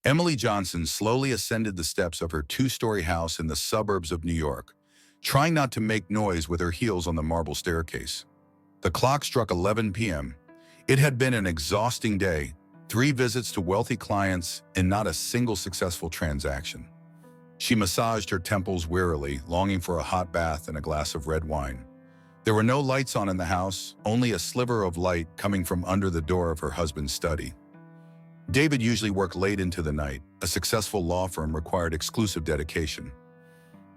Emily Johnson slowly ascended the steps of her two-story house in the suburbs of New York, trying not to make noise with her heels on the marble staircase. The clock struck 11 p.m. It had been an exhausting day, 3 visits to wealthy clients and not a single successful transaction. She massaged her temples wearily, longing for a hot bath and a glass of red wine. There were no lights on in the house, only a sliver of light coming from under the door of her husband's study. David usually worked late into the night. A successful law firm required exclusive dedication.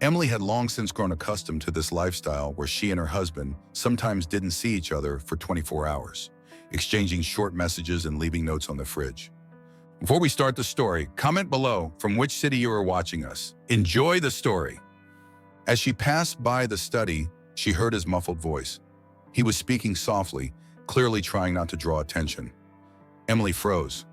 Emily had long since grown accustomed to this lifestyle where she and her husband sometimes didn't see each other for 24 hours, exchanging short messages and leaving notes on the fridge. Before we start the story, comment below from which city you are watching us. Enjoy the story. As she passed by the study, she heard his muffled voice. He was speaking softly, clearly trying not to draw attention. Emily froze.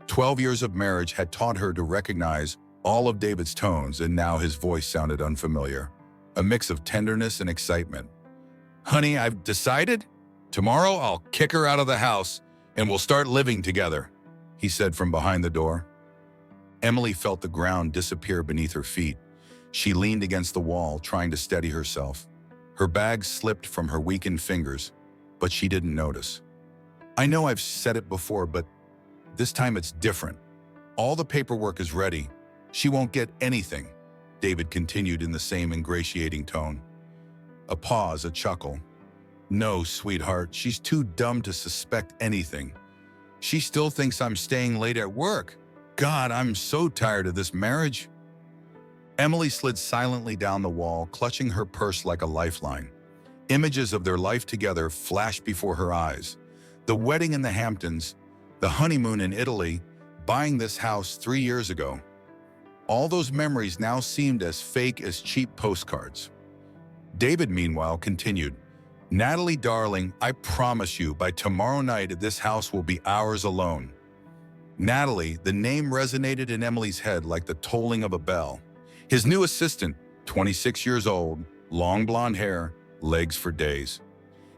12 years of marriage had taught her to recognize all of David's tones, and now his voice sounded unfamiliar, a mix of tenderness and excitement. "Honey, I've decided. Tomorrow I'll kick her out of the house and we'll start living together," he said from behind the door. Emily felt the ground disappear beneath her feet. She leaned against the wall, trying to steady herself. Her bag slipped from her weakened fingers, but she didn't notice. "I know I've said it before, but this time it's different. All the paperwork is ready. She won't get anything," David continued in the same ingratiating tone. A pause, a chuckle. "No, sweetheart, she's too dumb to suspect anything. She still thinks I'm staying late at work. God, I'm so tired of this marriage." Emily slid silently down the wall, clutching her purse like a lifeline. Images of their life together flashed before her eyes. The wedding in the Hamptons, the honeymoon in Italy, buying this house 3 years ago. All those memories now seemed as fake as cheap postcards. David, meanwhile, continued, "Natalie, darling, I promise you, by tomorrow night, this house will be ours alone." Natalie, the name resonated in Emily's head like the tolling of a bell. His new assistant, 26 years old, long blonde hair, legs for days.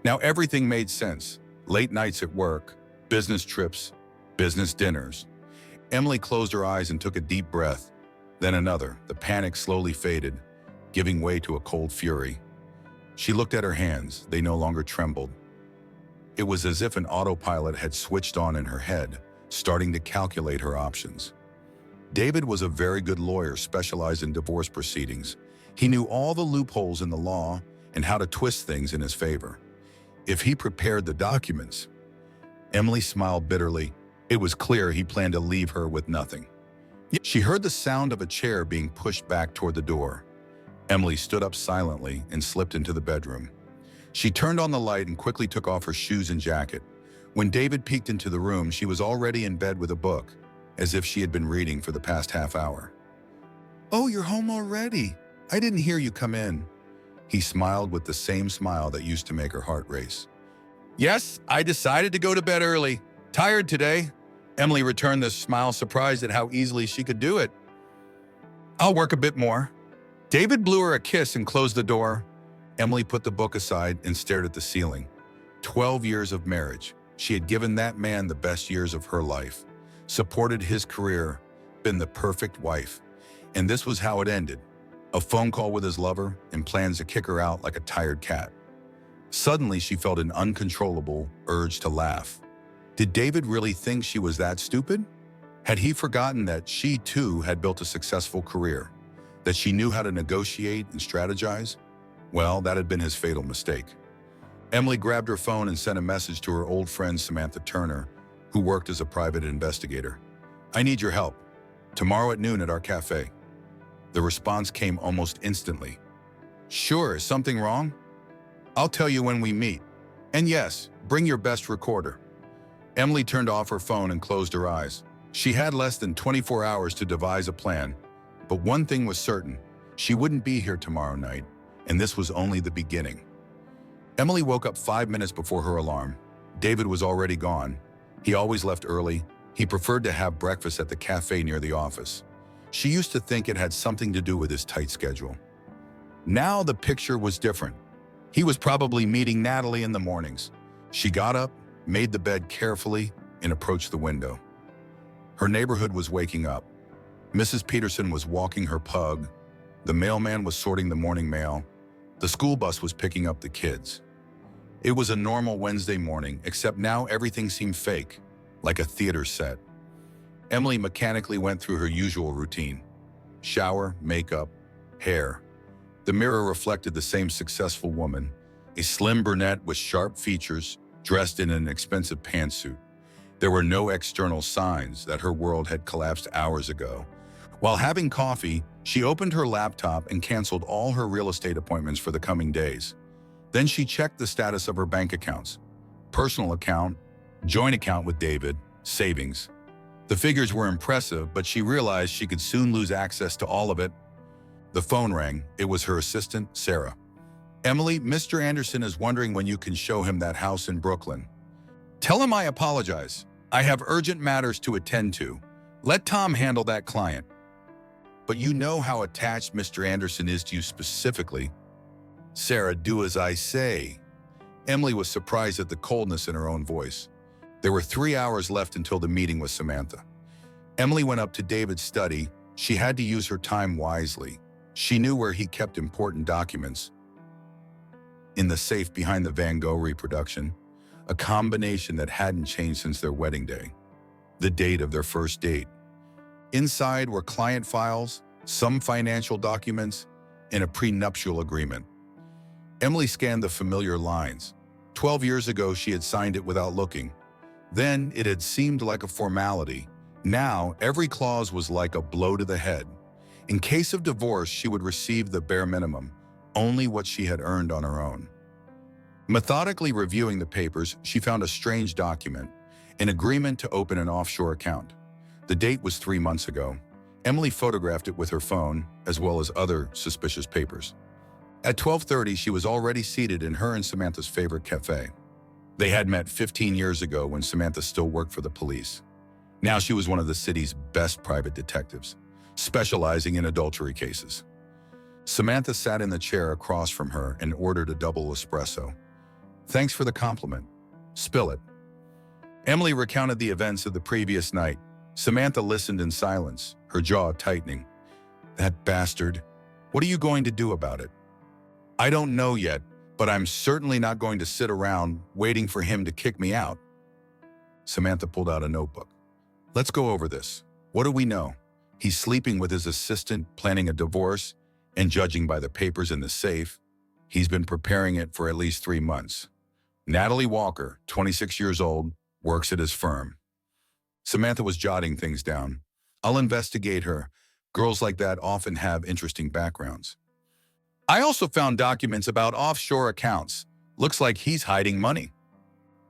Now everything made sense. Late nights at work, business trips, business dinners. Emily closed her eyes and took a deep breath. Then another. The panic slowly faded, giving way to a cold fury. She looked at her hands. They no longer trembled. It was as if an autopilot had switched on in her head, starting to calculate her options. David was a very good lawyer specialized in divorce proceedings. He knew all the loopholes in the law and how to twist things in his favor. If he prepared the documents, Emily smiled bitterly. It was clear he planned to leave her with nothing. She heard the sound of a chair being pushed back toward the door. Emily stood up silently and slipped into the bedroom. She turned on the light and quickly took off her shoes and jacket. When David peeked into the room, she was already in bed with a book, as if she had been reading for the past half hour. "Oh, you're home already. I didn't hear you come in." He smiled with the same smile that used to make her heart race. "Yes, I decided to go to bed early. Tired today." Emily returned this smile, surprised at how easily she could do it. "I'll work a bit more." David blew her a kiss and closed the door. Emily put the book aside and stared at the ceiling. 12 years of marriage. She had given that man the best years of her life, supported his career, been the perfect wife. And this was how it ended. A phone call with his lover and plans to kick her out like a tired cat. Suddenly, she felt an uncontrollable urge to laugh. Did David really think she was that stupid? Had he forgotten that she too had built a successful career? That she knew how to negotiate and strategize? Well, that had been his fatal mistake. Emily grabbed her phone and sent a message to her old friend Samantha Turner, who worked as a private investigator. "I need your help. Tomorrow at noon at our cafe." The response came almost instantly. "Sure, is something wrong? I'll tell you when we meet. And yes, bring your best recorder." Emily turned off her phone and closed her eyes. She had less than 24 hours to devise a plan, but one thing was certain. She wouldn't be here tomorrow night, and this was only the beginning. Emily woke up 5 minutes before her alarm. David was already gone. He always left early. He preferred to have breakfast at the cafe near the office. She used to think it had something to do with his tight schedule. Now the picture was different. He was probably meeting Natalie in the mornings. She got up, made the bed carefully, and approached the window. Her neighborhood was waking up. Mrs. Peterson was walking her pug. The mailman was sorting the morning mail. The school bus was picking up the kids. It was a normal Wednesday morning, except now everything seemed fake, like a theater set. Emily mechanically went through her usual routine. Shower, makeup, hair. The mirror reflected the same successful woman, a slim brunette with sharp features, dressed in an expensive pantsuit. There were no external signs that her world had collapsed hours ago. While having coffee, she opened her laptop and canceled all her real estate appointments for the coming days. Then she checked the status of her bank accounts. Personal account, joint account with David, savings. The figures were impressive, but she realized she could soon lose access to all of it. The phone rang. It was her assistant, Sarah. "Emily, Mr. Anderson is wondering when you can show him that house in Brooklyn. Tell him I apologize. I have urgent matters to attend to. Let Tom handle that client." "But you know how attached Mr. Anderson is to you specifically." "Sarah, do as I say." Emily was surprised at the coldness in her own voice. There were 3 hours left until the meeting with Samantha. Emily went up to David's study. She had to use her time wisely. She knew where he kept important documents. In the safe behind the Van Gogh reproduction, a combination that hadn't changed since their wedding day. The date of their first date. Inside were client files, some financial documents, and a prenuptial agreement. Emily scanned the familiar lines. 12 years ago, she had signed it without looking. Then it had seemed like a formality. Now, every clause was like a blow to the head. In case of divorce, she would receive the bare minimum, only what she had earned on her own. Methodically reviewing the papers, she found a strange document, an agreement to open an offshore account. The date was 3 months ago. Emily photographed it with her phone, as well as other suspicious papers. At 12:30, she was already seated in her and Samantha's favorite cafe. They had met 15 years ago when Samantha still worked for the police. Now she was one of the city's best private detectives, specializing in adultery cases. Samantha sat in the chair across from her and ordered a double espresso. "Thanks for the compliment. Spill it." Emily recounted the events of the previous night. Samantha listened in silence, her jaw tightening. "That bastard. What are you going to do about it?" "I don't know yet, but I'm certainly not going to sit around waiting for him to kick me out." Samantha pulled out a notebook. "Let's go over this. What do we know? He's sleeping with his assistant, planning a divorce, and judging by the papers in the safe, he's been preparing it for at least 3 months. Natalie Walker, 26 years old, works at his firm." Samantha was jotting things down. "I'll investigate her. Girls like that often have interesting backgrounds. I also found documents about offshore accounts. Looks like he's hiding money."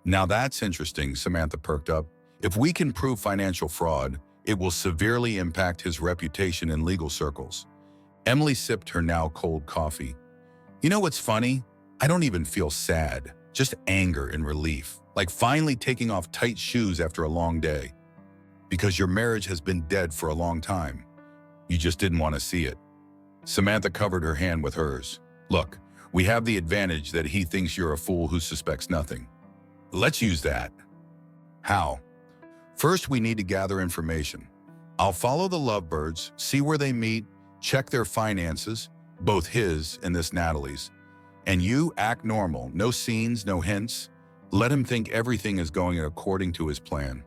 "Now that's interesting," Samantha perked up. "If we can prove financial fraud, it will severely impact his reputation in legal circles." Emily sipped her now cold coffee. "You know what's funny? I don't even feel sad, just anger and relief, like finally taking off tight shoes after a long day. Because your marriage has been dead for a long time. You just didn't want to see it." Samantha covered her hand with hers. "Look, we have the advantage that he thinks you're a fool who suspects nothing. Let's use that." "How?" "First, we need to gather information. I'll follow the lovebirds, see where they meet, check their finances, both his and this Natalie's. And you act normal, no scenes, no hints. Let him think everything is going according to his plan."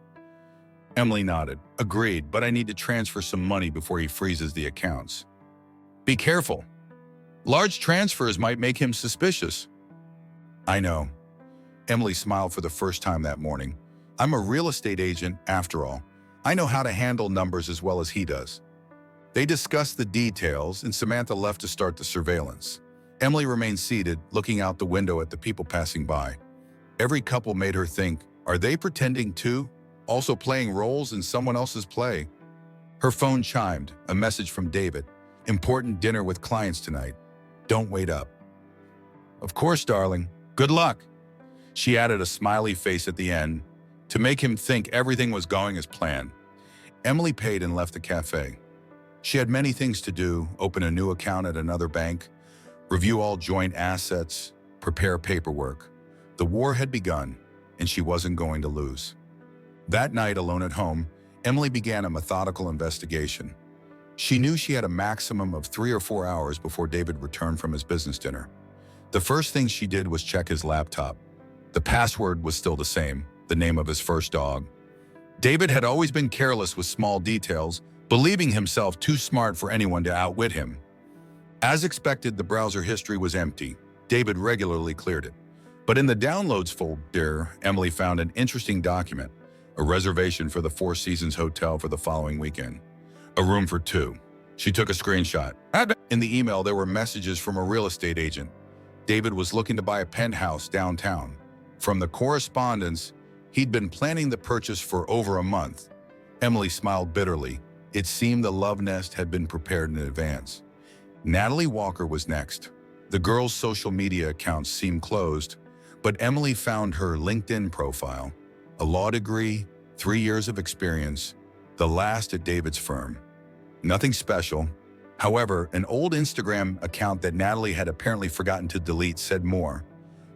Emily nodded. "Agreed, but I need to transfer some money before he freezes the accounts." "Be careful. Large transfers might make him suspicious." "I know." Emily smiled for the first time that morning. "I'm a real estate agent, after all. I know how to handle numbers as well as he does." They discussed the details, and Samantha left to start the surveillance. Emily remained seated, looking out the window at the people passing by. Every couple made her think, are they pretending too? Also playing roles in someone else's play? Her phone chimed, a message from David. "Important dinner with clients tonight. Don't wait up." "Of course, darling. Good luck." She added a smiley face at the end, to make him think everything was going as planned. Emily paid and left the cafe. She had many things to do: open a new account at another bank, review all joint assets, prepare paperwork. The war had begun, and she wasn't going to lose. That night, alone at home, Emily began a methodical investigation. She knew she had a maximum of 3 or 4 hours before David returned from his business dinner. The first thing she did was check his laptop. The password was still the same, the name of his first dog. David had always been careless with small details, believing himself too smart for anyone to outwit him. As expected, the browser history was empty. David regularly cleared it. But in the Downloads folder, Emily found an interesting document, a reservation for the Four Seasons Hotel for the following weekend. A room for two. She took a screenshot. In the email, there were messages from a real estate agent. David was looking to buy a penthouse downtown. From the correspondence, he'd been planning the purchase for over a month. Emily smiled bitterly. It seemed the love nest had been prepared in advance. Natalie Walker was next. The girl's social media accounts seemed closed, but Emily found her LinkedIn profile. A law degree, 3 years of experience, the last at David's firm. Nothing special. However, an old Instagram account that Natalie had apparently forgotten to delete said more.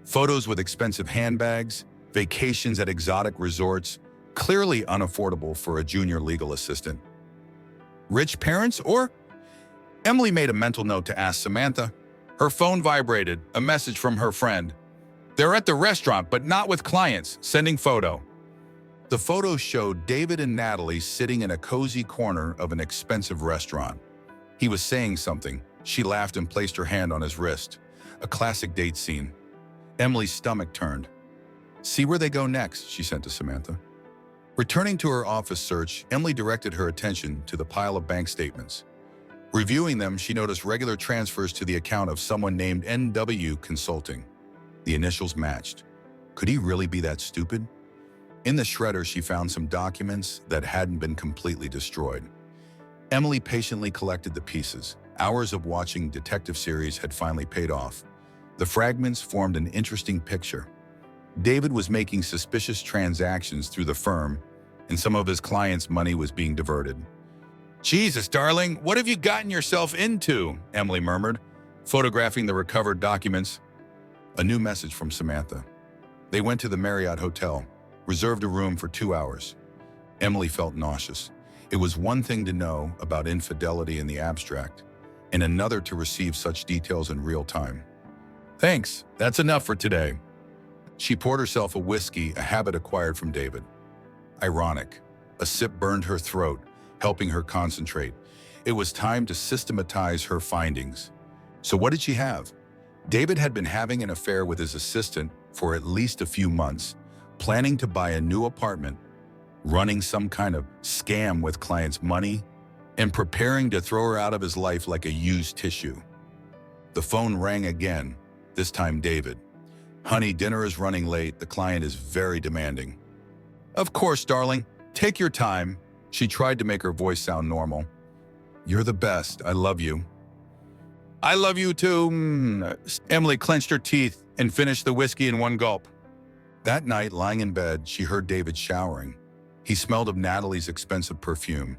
Photos with expensive handbags, vacations at exotic resorts, clearly unaffordable for a junior legal assistant. Rich parents or? Emily made a mental note to ask Samantha. Her phone vibrated, a message from her friend. They're at the restaurant, but not with clients, sending photo. The photo showed David and Natalie sitting in a cozy corner of an expensive restaurant. He was saying something. She laughed and placed her hand on his wrist. A classic date scene. Emily's stomach turned. See where they go next, she sent to Samantha. Returning to her office search, Emily directed her attention to the pile of bank statements. Reviewing them, she noticed regular transfers to the account of someone named NW Consulting. The initials matched. Could he really be that stupid? In the shredder, she found some documents that hadn't been completely destroyed. Emily patiently collected the pieces. Hours of watching detective series had finally paid off. The fragments formed an interesting picture. David was making suspicious transactions through the firm, and some of his clients' money was being diverted. Jesus, darling, what have you gotten yourself into? Emily murmured, photographing the recovered documents. A new message from Samantha. They went to the Marriott Hotel, reserved a room for 2 hours. Emily felt nauseous. It was one thing to know about infidelity in the abstract, and another to receive such details in real time. Thanks, that's enough for today. She poured herself a whiskey, a habit acquired from David. Ironic. A sip burned her throat, helping her concentrate. It was time to systematize her findings. So what did she have? David had been having an affair with his assistant for at least a few months, planning to buy a new apartment, running some kind of scam with clients' money, and preparing to throw her out of his life like a used tissue. The phone rang again, this time David. Honey, dinner is running late. The client is very demanding. Of course, darling. Take your time. She tried to make her voice sound normal. You're the best. I love you. I love you too. Emily clenched her teeth and finished the whiskey in one gulp. That night, lying in bed, she heard David showering. He smelled of Natalie's expensive perfume.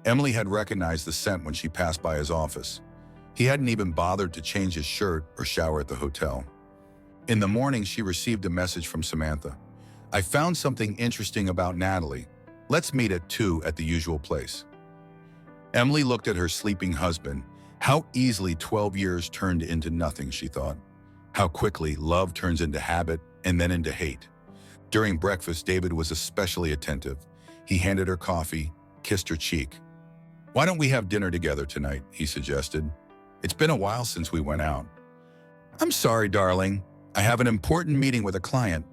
Emily had recognized the scent when she passed by his office. He hadn't even bothered to change his shirt or shower at the hotel. In the morning, she received a message from Samantha. I found something interesting about Natalie. Let's meet at 2 at the usual place. Emily looked at her sleeping husband. How easily 12 years turned into nothing, she thought. How quickly love turns into habit and then into hate. During breakfast, David was especially attentive. He handed her coffee, kissed her cheek. Why don't we have dinner together tonight, he suggested. It's been a while since we went out. I'm sorry, darling. I have an important meeting with a client.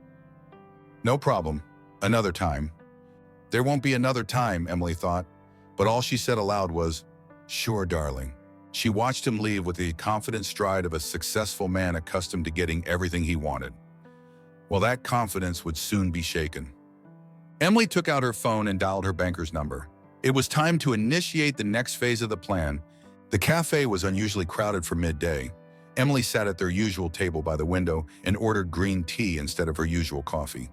No problem. Another time. There won't be another time, Emily thought, but all she said aloud was, sure, darling. She watched him leave with the confident stride of a successful man accustomed to getting everything he wanted. Well, that confidence would soon be shaken. Emily took out her phone and dialed her banker's number. It was time to initiate the next phase of the plan. The cafe was unusually crowded for midday. Emily sat at their usual table by the window and ordered green tea instead of her usual coffee.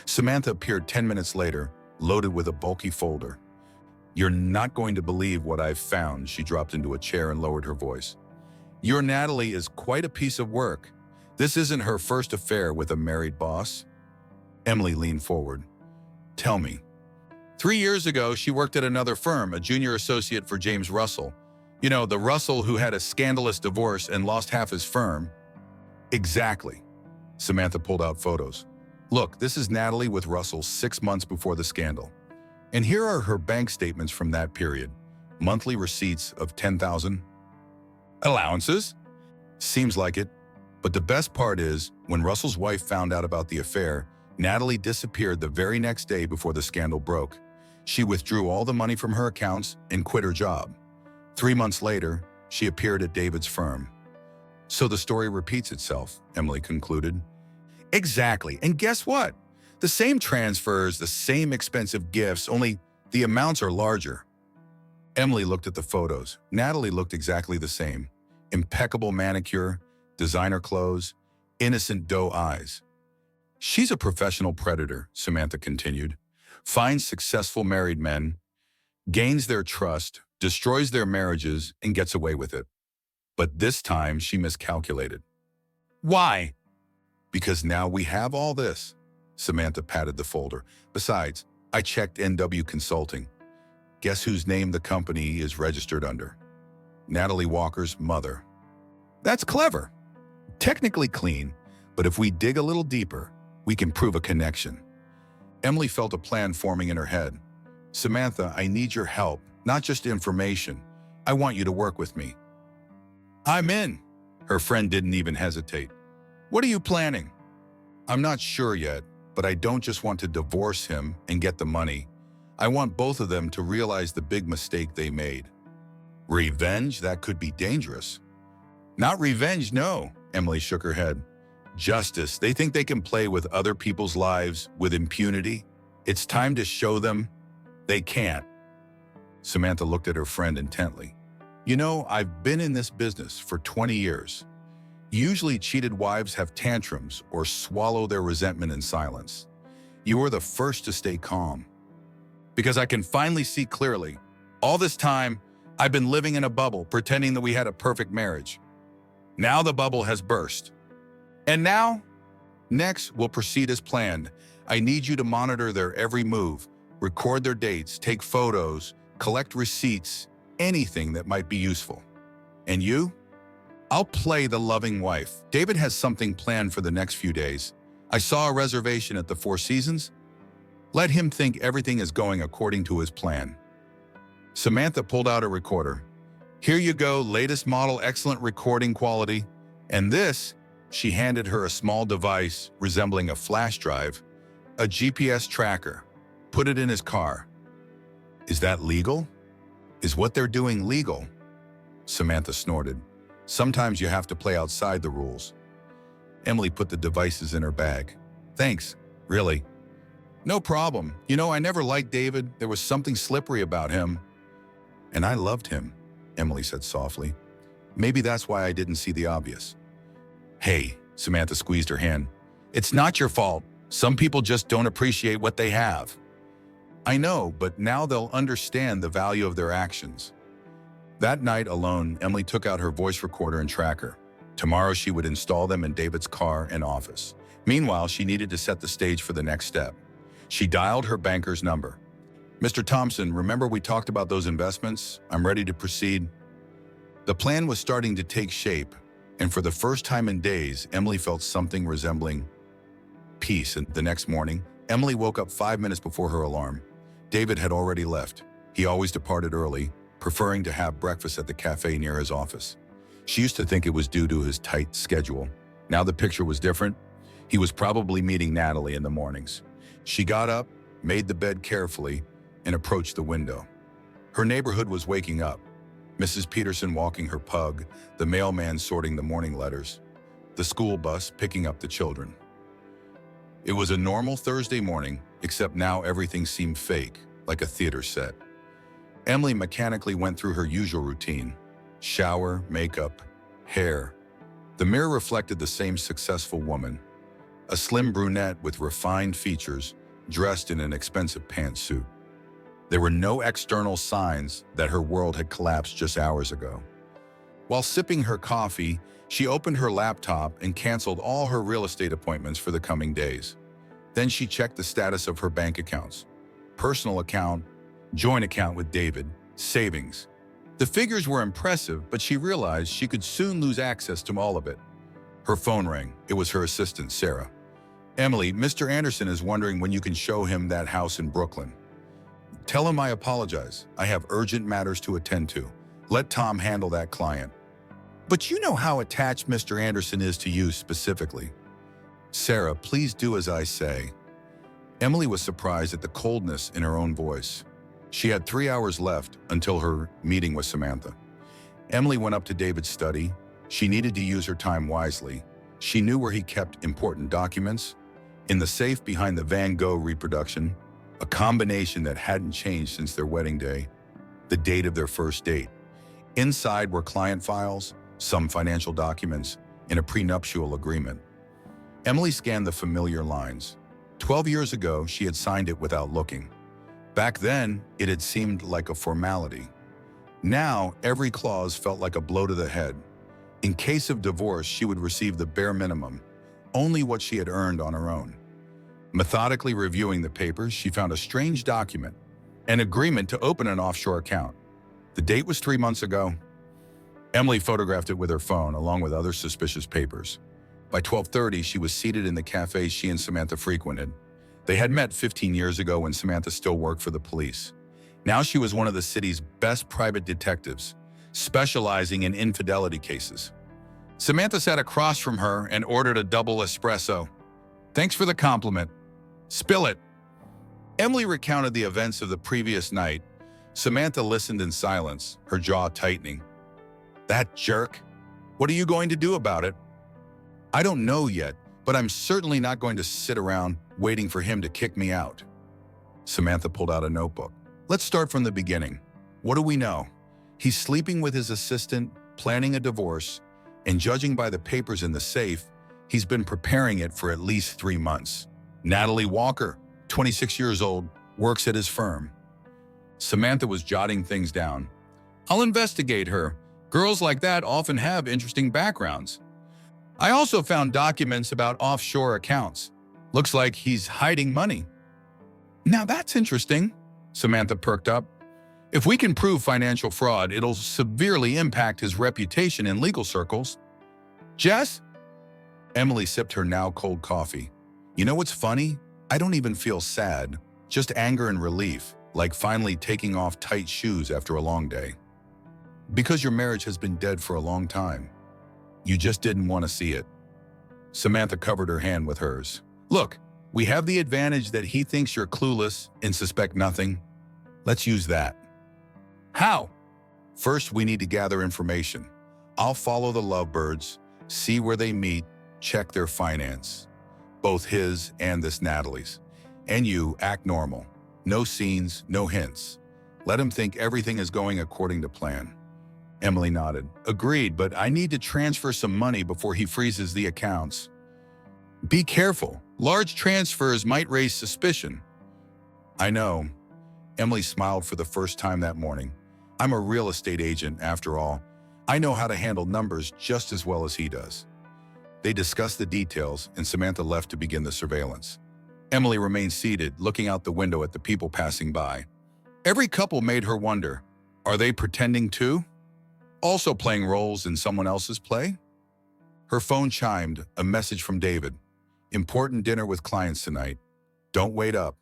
Samantha appeared 10 minutes later, loaded with a bulky folder. You're not going to believe what I've found, she dropped into a chair and lowered her voice. Your Natalie is quite a piece of work. This isn't her first affair with a married boss. Emily leaned forward. Tell me. 3 years ago, she worked at another firm, a junior associate for James Russell. You know, the Russell who had a scandalous divorce and lost half his firm. Exactly. Samantha pulled out photos. Look, this is Natalie with Russell 6 months before the scandal. And here are her bank statements from that period. Monthly receipts of $10,000. Allowances? Seems like it. But the best part is, when Russell's wife found out about the affair, Natalie disappeared the very next day before the scandal broke. She withdrew all the money from her accounts and quit her job. 3 months later, she appeared at David's firm. So the story repeats itself, Emily concluded. Exactly, and guess what? The same transfers, the same expensive gifts, only the amounts are larger. Emily looked at the photos. Natalie looked exactly the same. Impeccable manicure, designer clothes, innocent doe eyes. She's a professional predator, Samantha continued. Finds successful married men, gains their trust, destroys their marriages, and gets away with it. But this time she miscalculated. Why? Because now we have all this. Samantha patted the folder. Besides, I checked NW Consulting. Guess whose name the company is registered under? Natalie Walker's mother. That's clever. Technically clean, but if we dig a little deeper, we can prove a connection. Emily felt a plan forming in her head. Samantha, I need your help, not just information. I want you to work with me. I'm in. Her friend didn't even hesitate. What are you planning? I'm not sure yet, but I don't just want to divorce him and get the money. I want both of them to realize the big mistake they made. Revenge? That could be dangerous. Not revenge, no, Emily shook her head. Justice. They think they can play with other people's lives with impunity. It's time to show them they can't. Samantha looked at her friend intently. You know, I've been in this business for 20 years. Usually cheated wives have tantrums or swallow their resentment in silence. You were the first to stay calm. Because I can finally see clearly. All this time, I've been living in a bubble, pretending that we had a perfect marriage. Now the bubble has burst. And now? Next, we'll proceed as planned. I need you to monitor their every move, record their dates, take photos, collect receipts, anything that might be useful. And you? I'll play the loving wife. David has something planned for the next few days. I saw a reservation at the Four Seasons. Let him think everything is going according to his plan. Samantha pulled out a recorder. Here you go, latest model, excellent recording quality. And this, she handed her a small device resembling a flash drive, a GPS tracker. Put it in his car. Is that legal? Is what they're doing legal? Samantha snorted. Sometimes you have to play outside the rules. Emily put the devices in her bag. Thanks, really. No problem. You know, I never liked David. There was something slippery about him. And I loved him, Emily said softly. Maybe that's why I didn't see the obvious. Hey, Samantha squeezed her hand. It's not your fault. Some people just don't appreciate what they have. I know, but now they'll understand the value of their actions. That night alone, Emily took out her voice recorder and tracker. Tomorrow she would install them in David's car and office. Meanwhile, she needed to set the stage for the next step. She dialed her banker's number. Mr. Thompson, remember we talked about those investments? I'm ready to proceed. The plan was starting to take shape, and for the first time in days, Emily felt something resembling peace. And the next morning, Emily woke up 5 minutes before her alarm. David had already left. He always departed early, preferring to have breakfast at the cafe near his office. She used to think it was due to his tight schedule. Now the picture was different. He was probably meeting Natalie in the mornings. She got up, made the bed carefully, and approached the window. Her neighborhood was waking up. Mrs. Peterson walking her pug, the mailman sorting the morning letters, the school bus picking up the children. It was a normal Thursday morning, except now everything seemed fake, like a theater set. Emily mechanically went through her usual routine. Shower, makeup, hair. The mirror reflected the same successful woman. A slim brunette with refined features, dressed in an expensive pantsuit. There were no external signs that her world had collapsed just hours ago. While sipping her coffee, she opened her laptop and canceled all her real estate appointments for the coming days. Then she checked the status of her bank accounts. personal account, joint account with David, savings. The figures were impressive, but she realized she could soon lose access to all of it. Her phone rang. It was her assistant, Sarah. "Emily, Mr. Anderson is wondering when you can show him that house in Brooklyn. Tell him I apologize. I have urgent matters to attend to. Let Tom handle that client." "But you know how attached Mr. Anderson is to you specifically." "Sarah, please do as I say." Emily was surprised at the coldness in her own voice. She had 3 hours left until her meeting with Samantha. Emily went up to David's study. She needed to use her time wisely. She knew where he kept important documents. In the safe behind the Van Gogh reproduction, a combination that hadn't changed since their wedding day, the date of their first date. Inside were client files, some financial documents, and a prenuptial agreement. Emily scanned the familiar lines. 12 years ago, she had signed it without looking. Back then, it had seemed like a formality. Now, every clause felt like a blow to the head. In case of divorce, she would receive the bare minimum, only what she had earned on her own. Methodically reviewing the papers, she found a strange document, an agreement to open an offshore account. The date was 3 months ago. Emily photographed it with her phone, along with other suspicious papers. By 12:30, she was seated in the cafe she and Samantha frequented. They had met 15 years ago when Samantha still worked for the police. Now she was one of the city's best private detectives, specializing in infidelity cases. Samantha sat across from her and ordered a double espresso. "Thanks for the compliment. Spill it." Emily recounted the events of the previous night. Samantha listened in silence, her jaw tightening. "That jerk? What are you going to do about it?" "I don't know yet, but I'm certainly not going to sit around waiting for him to kick me out." Samantha pulled out a notebook. "Let's start from the beginning. What do we know? He's sleeping with his assistant, planning a divorce, and judging by the papers in the safe, he's been preparing it for at least 3 months. Natalie Walker, 26 years old, works at his firm." Samantha was jotting things down. "I'll investigate her. Girls like that often have interesting backgrounds. I also found documents about offshore accounts. Looks like he's hiding money." "Now that's interesting." Samantha perked up. "If we can prove financial fraud, it'll severely impact his reputation in legal circles." "Jess?" Emily sipped her now cold coffee. "You know what's funny? I don't even feel sad, just anger and relief, like finally taking off tight shoes after a long day. Because your marriage has been dead for a long time. You just didn't want to see it." Samantha covered her hand with hers. "Look, we have the advantage that he thinks you're clueless and suspect nothing. Let's use that." "How?" "First, we need to gather information. I'll follow the lovebirds, see where they meet, check their finance. Both his and this Natalie's. And you act normal. No scenes, no hints. Let him think everything is going according to plan." Emily nodded. "Agreed, but I need to transfer some money before he freezes the accounts." "Be careful. Large transfers might raise suspicion." "I know." Emily smiled for the first time that morning. "I'm a real estate agent, after all. I know how to handle numbers just as well as he does." They discussed the details, and Samantha left to begin the surveillance. Emily remained seated, looking out the window at the people passing by. Every couple made her wonder, are they pretending too? Also playing roles in someone else's play? Her phone chimed, a message from David. "Important dinner with clients tonight. Don't wait up."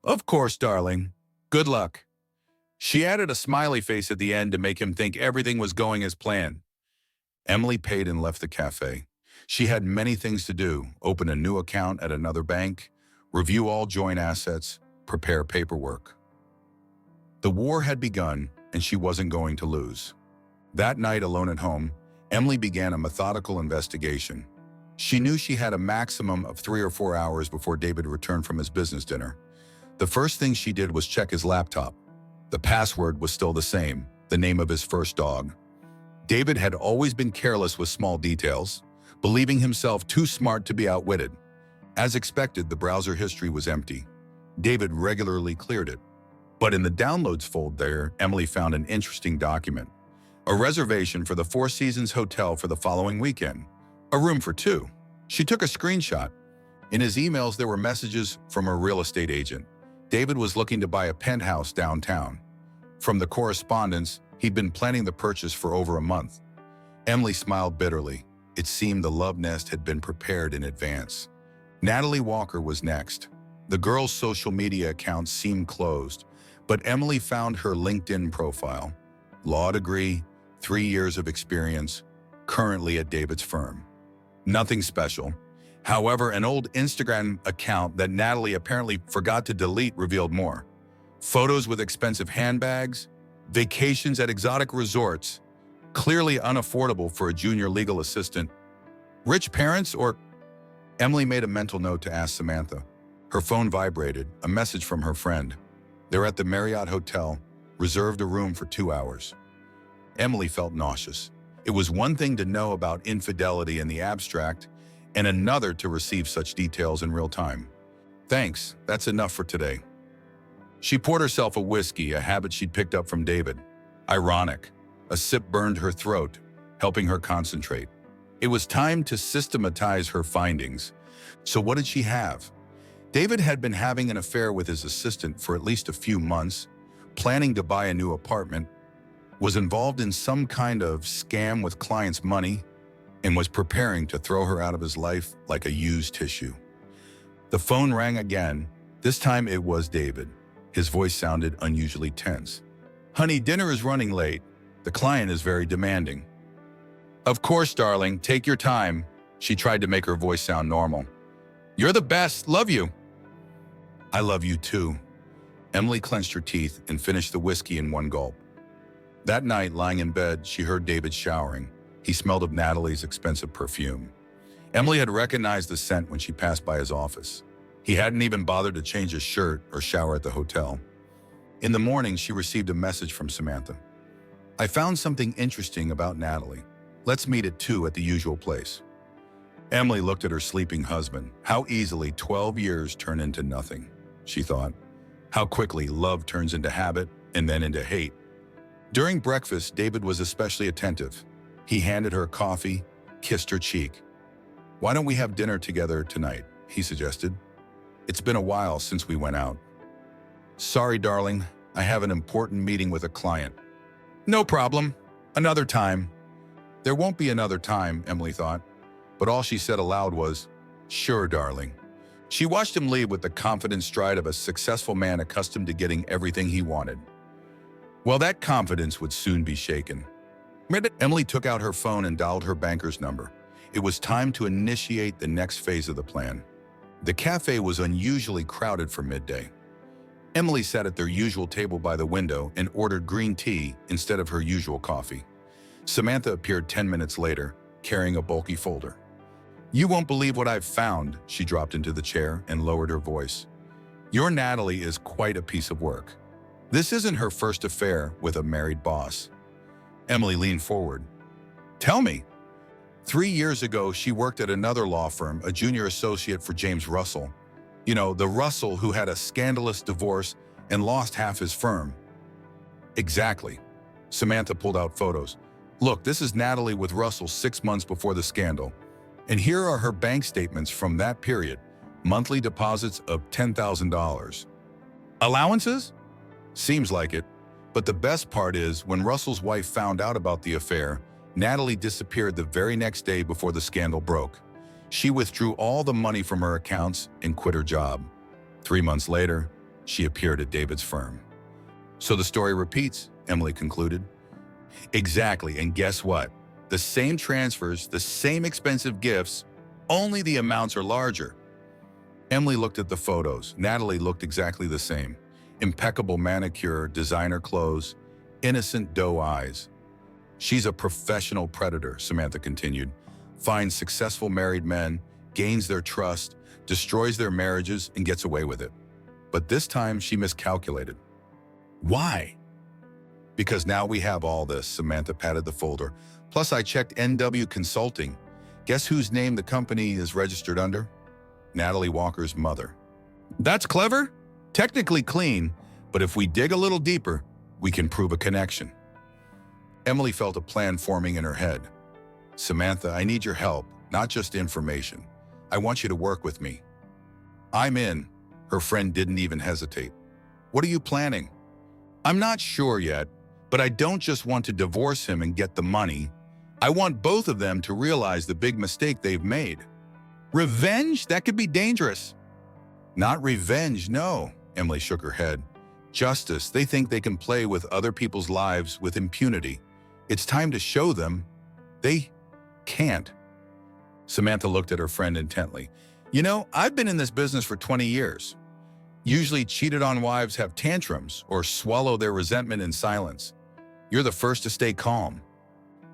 "Of course, darling. Good luck." She added a smiley face at the end to make him think everything was going as planned. Emily paid and left the cafe. She had many things to do: open a new account at another bank, review all joint assets, prepare paperwork. The war had begun, and she wasn't going to lose. That night, alone at home, Emily began a methodical investigation. She knew she had a maximum of 3 or 4 hours before David returned from his business dinner. The first thing she did was check his laptop. The password was still the same, the name of his first dog. David had always been careless with small details, believing himself too smart to be outwitted. As expected, the browser history was empty. David regularly cleared it. But in the downloads folder there, Emily found an interesting document. A reservation for the Four Seasons Hotel for the following weekend. A room for 2. She took a screenshot. In his emails, there were messages from her real estate agent. David was looking to buy a penthouse downtown. From the correspondence, he'd been planning the purchase for over a month. Emily smiled bitterly. It seemed the love nest had been prepared in advance. Natalie Walker was next. The girl's social media accounts seemed closed, but Emily found her LinkedIn profile. Law degree, 3 years of experience, currently at David's firm. Nothing special. However, an old Instagram account that Natalie apparently forgot to delete revealed more. Photos with expensive handbags, vacations at exotic resorts, clearly unaffordable for a junior legal assistant. Rich parents or... Emily made a mental note to ask Samantha. Her phone vibrated, a message from her friend. They're at the Marriott Hotel, reserved a room for 2 hours. Emily felt nauseous. It was one thing to know about infidelity in the abstract, and another to receive such details in real time. Thanks, that's enough for today. She poured herself a whiskey, a habit she'd picked up from David. Ironic. A sip burned her throat, helping her concentrate. It was time to systematize her findings. So what did she have? David had been having an affair with his assistant for at least a few months, planning to buy a new apartment, was involved in some kind of scam with clients' money, and was preparing to throw her out of his life like a used tissue. The phone rang again. This time it was David. His voice sounded unusually tense. Honey, dinner is running late. The client is very demanding. Of course, darling, take your time. She tried to make her voice sound normal. You're the best, love you. I love you too. Emily clenched her teeth and finished the whiskey in one gulp. That night, lying in bed, she heard David showering. He smelled of Natalie's expensive perfume. Emily had recognized the scent when she passed by his office. He hadn't even bothered to change his shirt or shower at the hotel. In the morning, she received a message from Samantha. I found something interesting about Natalie. Let's meet at 2 at the usual place. Emily looked at her sleeping husband. How easily 12 years turn into nothing, she thought. How quickly love turns into habit and then into hate. During breakfast, David was especially attentive. He handed her coffee, kissed her cheek. Why don't we have dinner together tonight, he suggested. It's been a while since we went out. Sorry, darling, I have an important meeting with a client. No problem. Another time. There won't be another time, Emily thought, but all she said aloud was, sure, darling. She watched him leave with the confident stride of a successful man accustomed to getting everything he wanted. Well, that confidence would soon be shaken. Emily took out her phone and dialed her banker's number. It was time to initiate the next phase of the plan. The cafe was unusually crowded for midday. Emily sat at their usual table by the window and ordered green tea instead of her usual coffee. Samantha appeared 10 minutes later, carrying a bulky folder. You won't believe what I've found, she dropped into the chair and lowered her voice. Your Natalie is quite a piece of work. This isn't her first affair with a married boss. Emily leaned forward. Tell me. 3 years ago, she worked at another law firm, a junior associate for James Russell. You know, the Russell who had a scandalous divorce and lost half his firm. Exactly. Samantha pulled out photos. Look, this is Natalie with Russell 6 months before the scandal. And here are her bank statements from that period. Monthly deposits of $10,000. Allowances? Seems like it. But the best part is, when Russell's wife found out about the affair, Natalie disappeared the very next day before the scandal broke. She withdrew all the money from her accounts and quit her job. 3 months later, she appeared at David's firm. So the story repeats, Emily concluded. Exactly, and guess what? The same transfers, the same expensive gifts, only the amounts are larger. Emily looked at the photos. Natalie looked exactly the same. Impeccable manicure, designer clothes, innocent doe eyes. She's a professional predator, Samantha continued. Finds successful married men, gains their trust, destroys their marriages, and gets away with it. But this time she miscalculated. Why? Because now we have all this, Samantha patted the folder. Plus I checked NW Consulting. Guess whose name the company is registered under? Natalie Walker's mother. That's clever? Technically clean, but if we dig a little deeper, we can prove a connection. Emily felt a plan forming in her head. Samantha, I need your help, not just information. I want you to work with me. I'm in. Her friend didn't even hesitate. What are you planning? I'm not sure yet, but I don't just want to divorce him and get the money. I want both of them to realize the big mistake they've made. Revenge? That could be dangerous. Not revenge, no, Emily shook her head. Justice, they think they can play with other people's lives with impunity. It's time to show them they can't. Samantha looked at her friend intently. You know, I've been in this business for 20 years. Usually cheated on wives have tantrums or swallow their resentment in silence. You're the first to stay calm.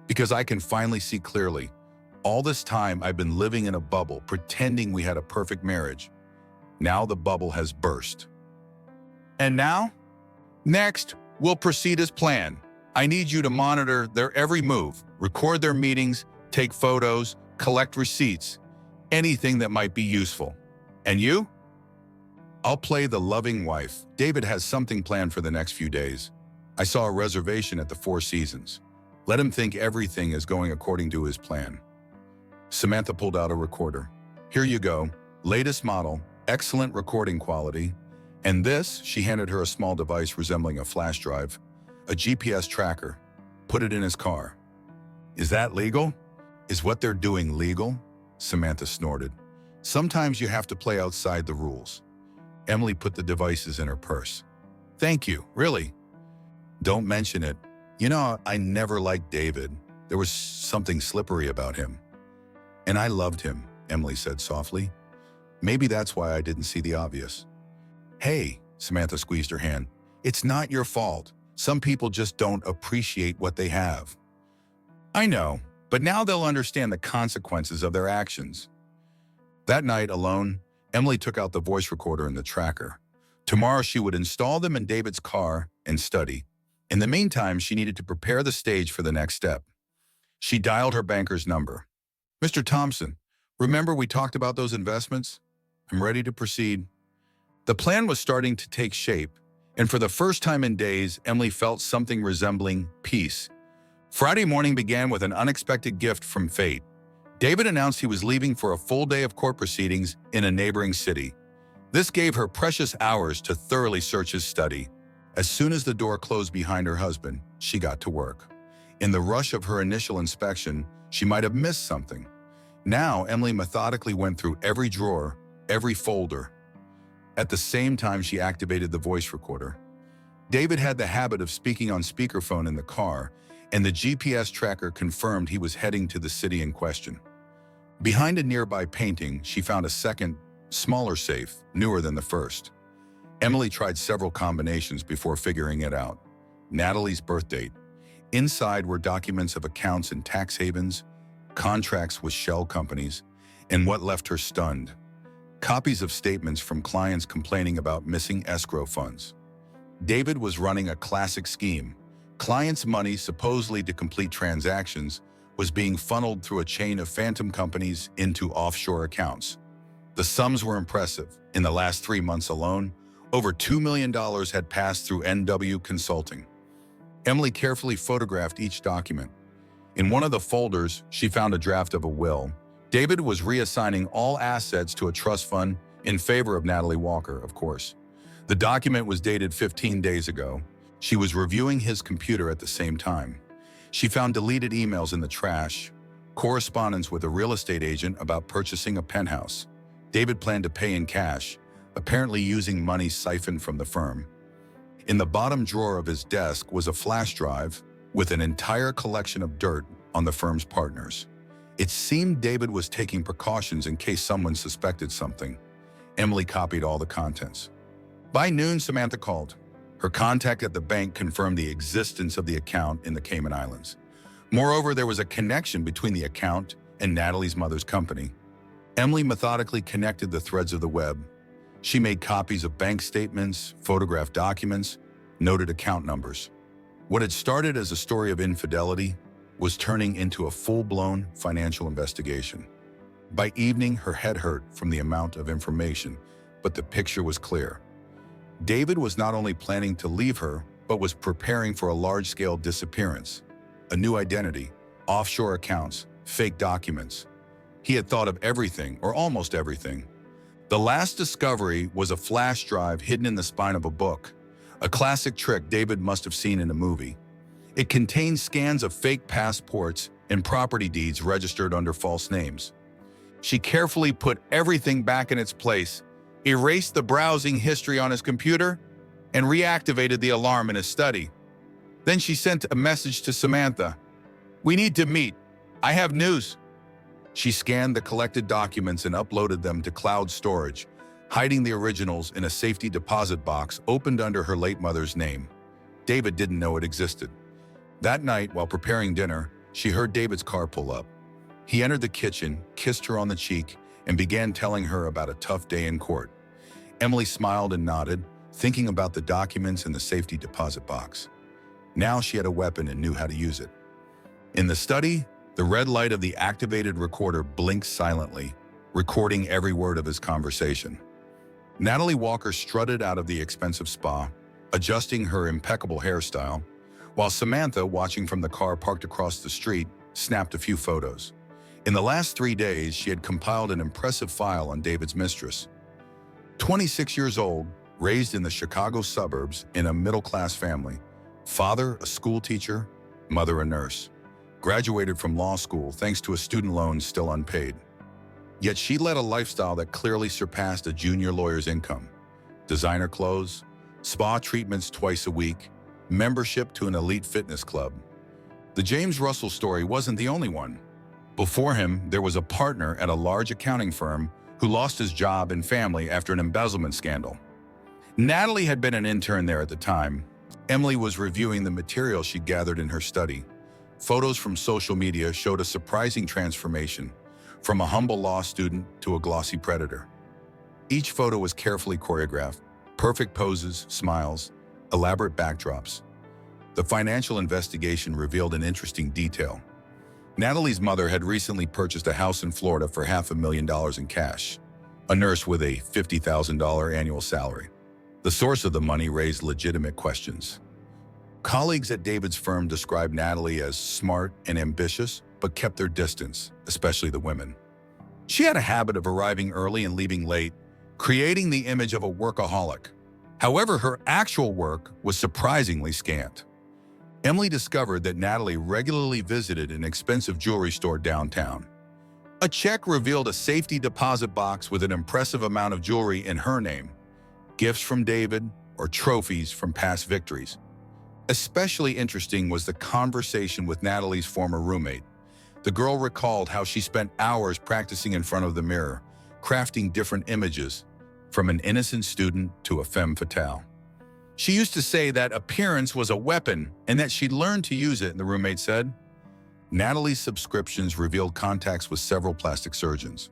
Because I can finally see clearly. All this time I've been living in a bubble, pretending we had a perfect marriage. Now the bubble has burst. And now? Next, we'll proceed as planned. I need you to monitor their every move, record their meetings, take photos, collect receipts, anything that might be useful. And you? I'll play the loving wife. David has something planned for the next few days. I saw a reservation at the Four Seasons. Let him think everything is going according to his plan. Samantha pulled out a recorder. Here you go. Latest model, excellent recording quality. And this, she handed her a small device resembling a flash drive, a GPS tracker. Put it in his car. Is that legal? Is what they're doing legal? Samantha snorted. Sometimes you have to play outside the rules. Emily put the devices in her purse. Thank you, really. Don't mention it. You know, I never liked David. There was something slippery about him. And I loved him, Emily said softly. Maybe that's why I didn't see the obvious. Hey, Samantha squeezed her hand. It's not your fault. Some people just don't appreciate what they have. I know, but now they'll understand the consequences of their actions. That night, alone, Emily took out the voice recorder and the tracker. Tomorrow she would install them in David's car and study. In the meantime, she needed to prepare the stage for the next step. She dialed her banker's number. Mr. Thompson, remember we talked about those investments? I'm ready to proceed. The plan was starting to take shape, and for the first time in days, Emily felt something resembling peace. Friday morning began with an unexpected gift from fate. David announced he was leaving for a full day of court proceedings in a neighboring city. This gave her precious hours to thoroughly search his study. As soon as the door closed behind her husband, she got to work. In the rush of her initial inspection, she might have missed something. Now, Emily methodically went through every drawer, every folder. At the same time, she activated the voice recorder. David had the habit of speaking on speakerphone in the car, and the GPS tracker confirmed he was heading to the city in question. Behind a nearby painting, she found a second, smaller safe, newer than the first. Emily tried several combinations before figuring it out. Natalie's birth date. Inside were documents of accounts in tax havens, contracts with shell companies, and what left her stunned, copies of statements from clients complaining about missing escrow funds. David was running a classic scheme. Clients' money, supposedly to complete transactions, was being funneled through a chain of phantom companies into offshore accounts. The sums were impressive. In the last 3 months alone, over $2 million had passed through NW Consulting. Emily carefully photographed each document. In one of the folders, she found a draft of a will. David was reassigning all assets to a trust fund in favor of Natalie Walker, of course. The document was dated 15 days ago. She was reviewing his computer at the same time. She found deleted emails in the trash, correspondence with a real estate agent about purchasing a penthouse. David planned to pay in cash, apparently using money siphoned from the firm. In the bottom drawer of his desk was a flash drive with an entire collection of dirt on the firm's partners. It seemed David was taking precautions in case someone suspected something. Emily copied all the contents. By noon, Samantha called. Her contact at the bank confirmed the existence of the account in the Cayman Islands. Moreover, there was a connection between the account and Natalie's mother's company. Emily methodically connected the threads of the web. She made copies of bank statements, photographed documents, noted account numbers. What had started as a story of infidelity was turning into a full-blown financial investigation. By evening, her head hurt from the amount of information, but the picture was clear. David was not only planning to leave her, but was preparing for a large-scale disappearance. A new identity, offshore accounts, fake documents. He had thought of everything, or almost everything. The last discovery was a flash drive hidden in the spine of a book. a classic trick David must have seen in a movie. It contained scans of fake passports and property deeds registered under false names. She carefully put everything back in its place, erased the browsing history on his computer, and reactivated the alarm in his study. Then she sent a message to Samantha. "We need to meet. I have news." She scanned the collected documents and uploaded them to cloud storage, hiding the originals in a safety deposit box opened under her late mother's name. David didn't know it existed. That night, while preparing dinner, she heard David's car pull up. He entered the kitchen, kissed her on the cheek, and began telling her about a tough day in court. Emily smiled and nodded, thinking about the documents in the safety deposit box. Now she had a weapon and knew how to use it. In the study, the red light of the activated recorder blinked silently, recording every word of his conversation. Natalie Walker strutted out of the expensive spa, adjusting her impeccable hairstyle, while Samantha, watching from the car parked across the street, snapped a few photos. In the last 3 days, she had compiled an impressive file on David's mistress. 26 years old, raised in the Chicago suburbs in a middle-class family, father a school teacher, mother a nurse. Graduated from law school thanks to a student loan still unpaid. Yet she led a lifestyle that clearly surpassed a junior lawyer's income. Designer clothes, spa treatments twice a week, membership to an elite fitness club. The James Russell story wasn't the only one. Before him, there was a partner at a large accounting firm who lost his job and family after an embezzlement scandal. Natalie had been an intern there at the time. Emily was reviewing the material she gathered in her study. Photos from social media showed a surprising transformation, from a humble law student to a glossy predator. Each photo was carefully choreographed, perfect poses, smiles, elaborate backdrops. The financial investigation revealed an interesting detail. Natalie's mother had recently purchased a house in Florida for $500,000 in cash, a nurse with a $50,000 annual salary. The source of the money raised legitimate questions. Colleagues at David's firm described Natalie as smart and ambitious, but kept their distance, especially the women. She had a habit of arriving early and leaving late, creating the image of a workaholic. However, her actual work was surprisingly scant. Emily discovered that Natalie regularly visited an expensive jewelry store downtown. A check revealed a safety deposit box with an impressive amount of jewelry in her name, gifts from David, or trophies from past victories. Especially interesting was the conversation with Natalie's former roommate. The girl recalled how she spent hours practicing in front of the mirror, crafting different images, from an innocent student to a femme fatale. She used to say that appearance was a weapon and that she'd learned to use it, the roommate said. Natalie's subscriptions revealed contacts with several plastic surgeons.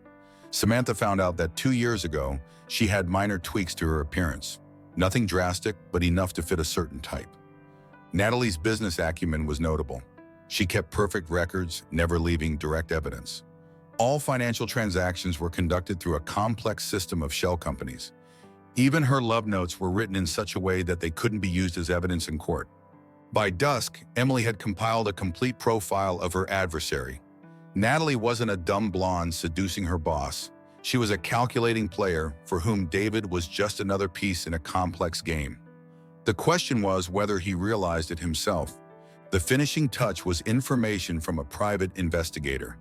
Samantha found out that 2 years ago, she had minor tweaks to her appearance. Nothing drastic, but enough to fit a certain type. Natalie's business acumen was notable. She kept perfect records, never leaving direct evidence. All financial transactions were conducted through a complex system of shell companies. Even her love notes were written in such a way that they couldn't be used as evidence in court. By dusk, Emily had compiled a complete profile of her adversary. Natalie wasn't a dumb blonde seducing her boss. She was a calculating player for whom David was just another piece in a complex game. The question was whether he realized it himself. The finishing touch was information from a private investigator.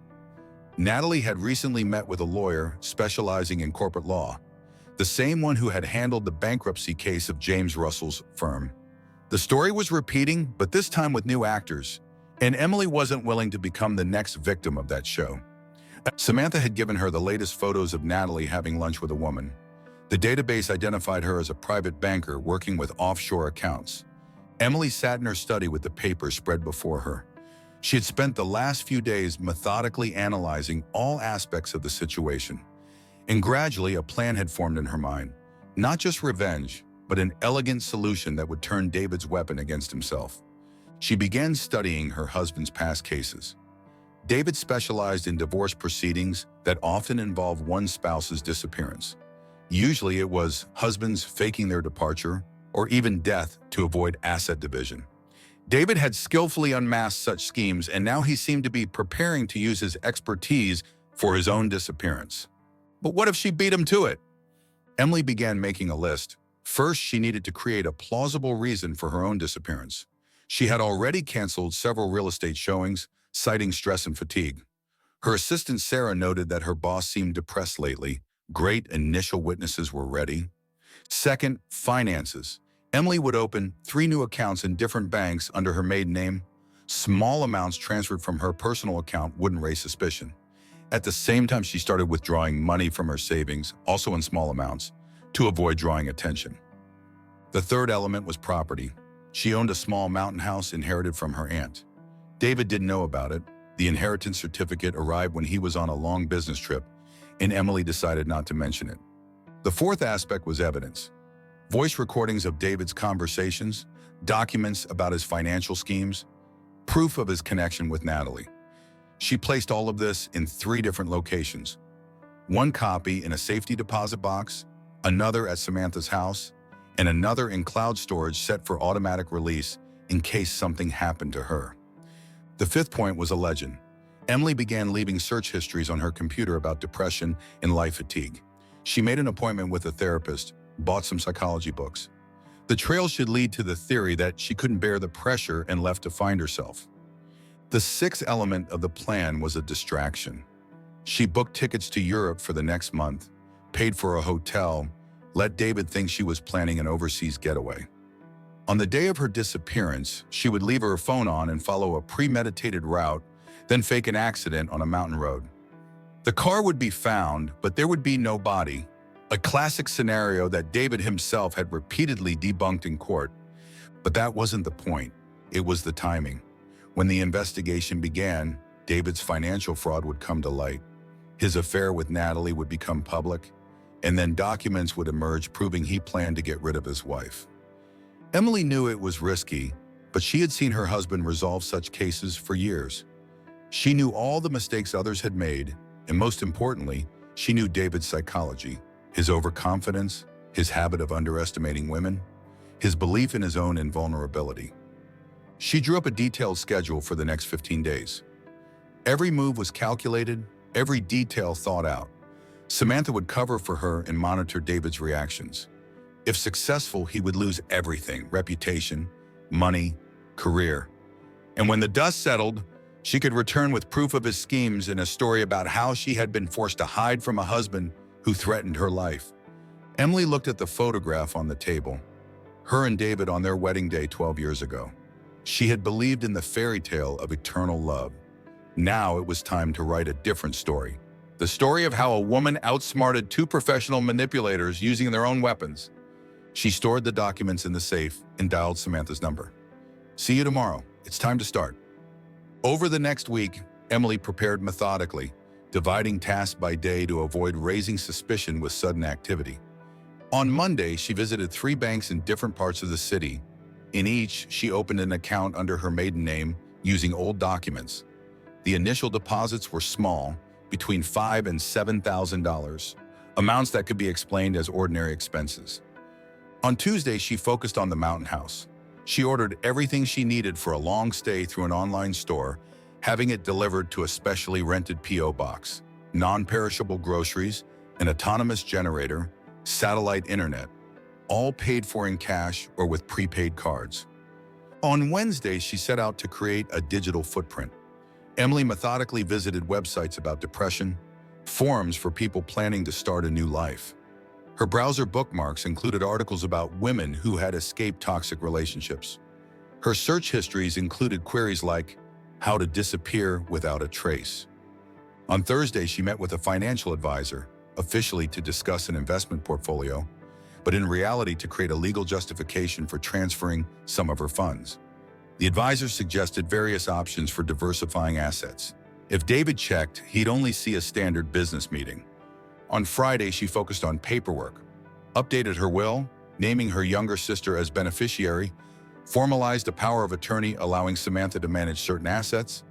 Natalie had recently met with a lawyer specializing in corporate law, the same one who had handled the bankruptcy case of James Russell's firm. The story was repeating, but this time with new actors, and Emily wasn't willing to become the next victim of that show. Samantha had given her the latest photos of Natalie having lunch with a woman. The database identified her as a private banker working with offshore accounts. Emily sat in her study with the papers spread before her. She had spent the last few days methodically analyzing all aspects of the situation. And gradually, a plan had formed in her mind. Not just revenge, but an elegant solution that would turn David's weapon against himself. She began studying her husband's past cases. David specialized in divorce proceedings that often involve one spouse's disappearance. Usually it was husbands faking their departure or even death to avoid asset division. David had skillfully unmasked such schemes, and now he seemed to be preparing to use his expertise for his own disappearance. But what if she beat him to it? Emily began making a list, First, she needed to create a plausible reason for her own disappearance. She had already canceled several real estate showings, citing stress and fatigue. Her assistant Sarah noted that her boss seemed depressed lately. Great initial witnesses were ready. Second, finances. Emily would open 3 new accounts in different banks under her maiden name. Small amounts transferred from her personal account wouldn't raise suspicion. At the same time, she started withdrawing money from her savings, also in small amounts, to avoid drawing attention. The third element was property. She owned a small mountain house inherited from her aunt. David didn't know about it. The inheritance certificate arrived when he was on a long business trip, and Emily decided not to mention it. The fourth aspect was evidence. Voice recordings of David's conversations, documents about his financial schemes, proof of his connection with Natalie. She placed all of this in 3 different locations. One copy in a safety deposit box, another at Samantha's house, and another in cloud storage set for automatic release in case something happened to her. The fifth point was a legend. Emily began leaving search histories on her computer about depression and life fatigue. She made an appointment with a therapist, bought some psychology books. The trail should lead to the theory that she couldn't bear the pressure and left to find herself. The sixth element of the plan was a distraction. She booked tickets to Europe for the next month, paid for a hotel, let David think she was planning an overseas getaway. On the day of her disappearance, she would leave her phone on and follow a premeditated route, then fake an accident on a mountain road. The car would be found, but there would be no body, a classic scenario that David himself had repeatedly debunked in court. But that wasn't the point. It was the timing. When the investigation began, David's financial fraud would come to light. His affair with Natalie would become public, and then documents would emerge proving he planned to get rid of his wife. Emily knew it was risky, but she had seen her husband resolve such cases for years. She knew all the mistakes others had made, and most importantly, she knew David's psychology, his overconfidence, his habit of underestimating women, his belief in his own invulnerability. She drew up a detailed schedule for the next 15 days. Every move was calculated, every detail thought out. Samantha would cover for her and monitor David's reactions. If successful, he would lose everything: reputation, money, career. And when the dust settled, she could return with proof of his schemes and a story about how she had been forced to hide from a husband who threatened her life. Emily looked at the photograph on the table, her and David on their wedding day 12 years ago. She had believed in the fairy tale of eternal love. Now it was time to write a different story. The story of how a woman outsmarted 2 professional manipulators using their own weapons. She stored the documents in the safe and dialed Samantha's number. "See you tomorrow. It's time to start." Over the next week, Emily prepared methodically, dividing tasks by day to avoid raising suspicion with sudden activity. On Monday, she visited 3 banks in different parts of the city. In each, she opened an account under her maiden name using old documents. The initial deposits were small, between $5,000 and $7,000, amounts that could be explained as ordinary expenses. On Tuesday, she focused on the mountain house. She ordered everything she needed for a long stay through an online store, having it delivered to a specially rented P.O. box, non-perishable groceries, an autonomous generator, satellite internet, all paid for in cash or with prepaid cards. On Wednesday, she set out to create a digital footprint. Emily methodically visited websites about depression, forums for people planning to start a new life. Her browser bookmarks included articles about women who had escaped toxic relationships. Her search histories included queries like, "How to disappear without a trace." On Thursday, she met with a financial advisor, officially to discuss an investment portfolio, but in reality to create a legal justification for transferring some of her funds. The advisor suggested various options for diversifying assets. If David checked, he'd only see a standard business meeting. On Friday, she focused on paperwork, updated her will, naming her younger sister as beneficiary, formalized a power of attorney allowing Samantha to manage certain assets,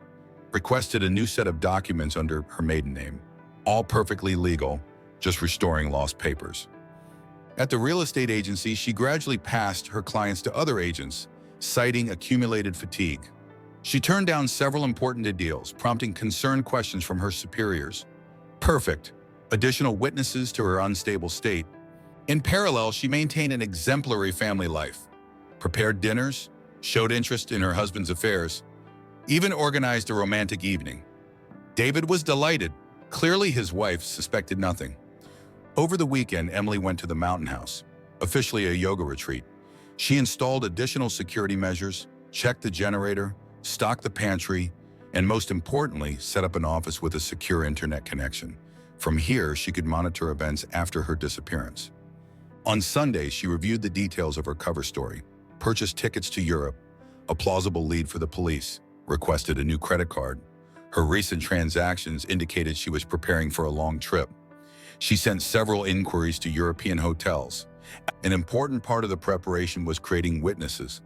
requested a new set of documents under her maiden name, all perfectly legal, just restoring lost papers. At the real estate agency, she gradually passed her clients to other agents, citing accumulated fatigue. She turned down several important deals, prompting concerned questions from her superiors. Perfect. Additional witnesses to her unstable state. In parallel, she maintained an exemplary family life, prepared dinners, showed interest in her husband's affairs, even organized a romantic evening. David was delighted. Clearly, his wife suspected nothing. Over the weekend, Emily went to the mountain house, officially a yoga retreat. She installed additional security measures, checked the generator, stocked the pantry, and most importantly, set up an office with a secure internet connection. From here, she could monitor events after her disappearance. On Sunday, she reviewed the details of her cover story, purchased tickets to Europe, a plausible lead for the police, requested a new credit card. Her recent transactions indicated she was preparing for a long trip. She sent several inquiries to European hotels. An important part of the preparation was creating witnesses.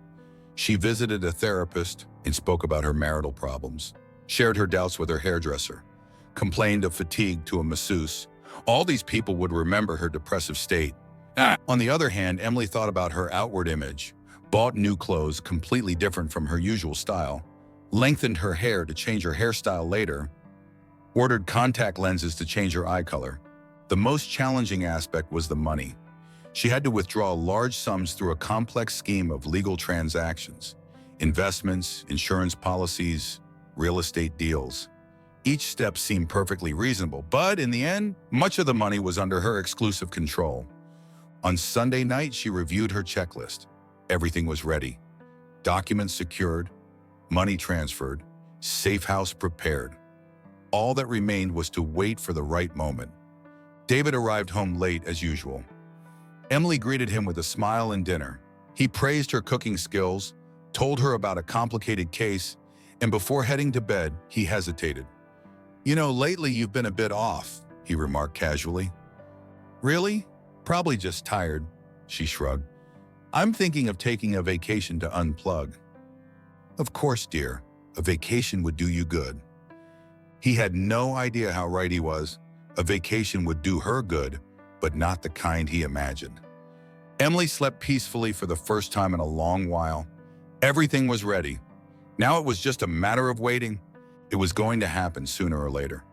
She visited a therapist and spoke about her marital problems, shared her doubts with her hairdresser, complained of fatigue to a masseuse. All these people would remember her depressive state. On the other hand, Emily thought about her outward image, bought new clothes completely different from her usual style, lengthened her hair to change her hairstyle later, ordered contact lenses to change her eye color. The most challenging aspect was the money. She had to withdraw large sums through a complex scheme of legal transactions, investments, insurance policies, real estate deals. Each step seemed perfectly reasonable, but in the end, much of the money was under her exclusive control. On Sunday night, she reviewed her checklist. Everything was ready. Documents secured, money transferred, safe house prepared. All that remained was to wait for the right moment. David arrived home late as usual. Emily greeted him with a smile and dinner. He praised her cooking skills, told her about a complicated case, and before heading to bed, he hesitated. "You know, lately you've been a bit off," he remarked casually. "Really? Probably just tired," she shrugged. "I'm thinking of taking a vacation to unplug." "Of course, dear. A vacation would do you good." He had no idea how right he was. A vacation would do her good, but not the kind he imagined. Emily slept peacefully for the first time in a long while. Everything was ready. Now it was just a matter of waiting. It was going to happen sooner or later.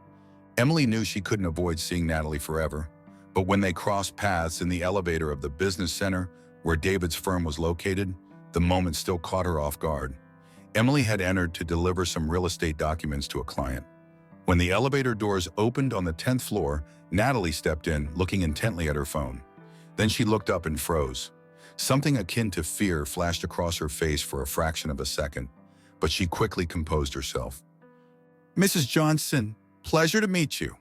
Emily knew she couldn't avoid seeing Natalie forever, but when they crossed paths in the elevator of the business center where David's firm was located, the moment still caught her off guard. Emily had entered to deliver some real estate documents to a client. When the elevator doors opened on the 10th floor, Natalie stepped in, looking intently at her phone. Then she looked up and froze. Something akin to fear flashed across her face for a fraction of a second, but she quickly composed herself. "Mrs. Johnson, pleasure to meet you."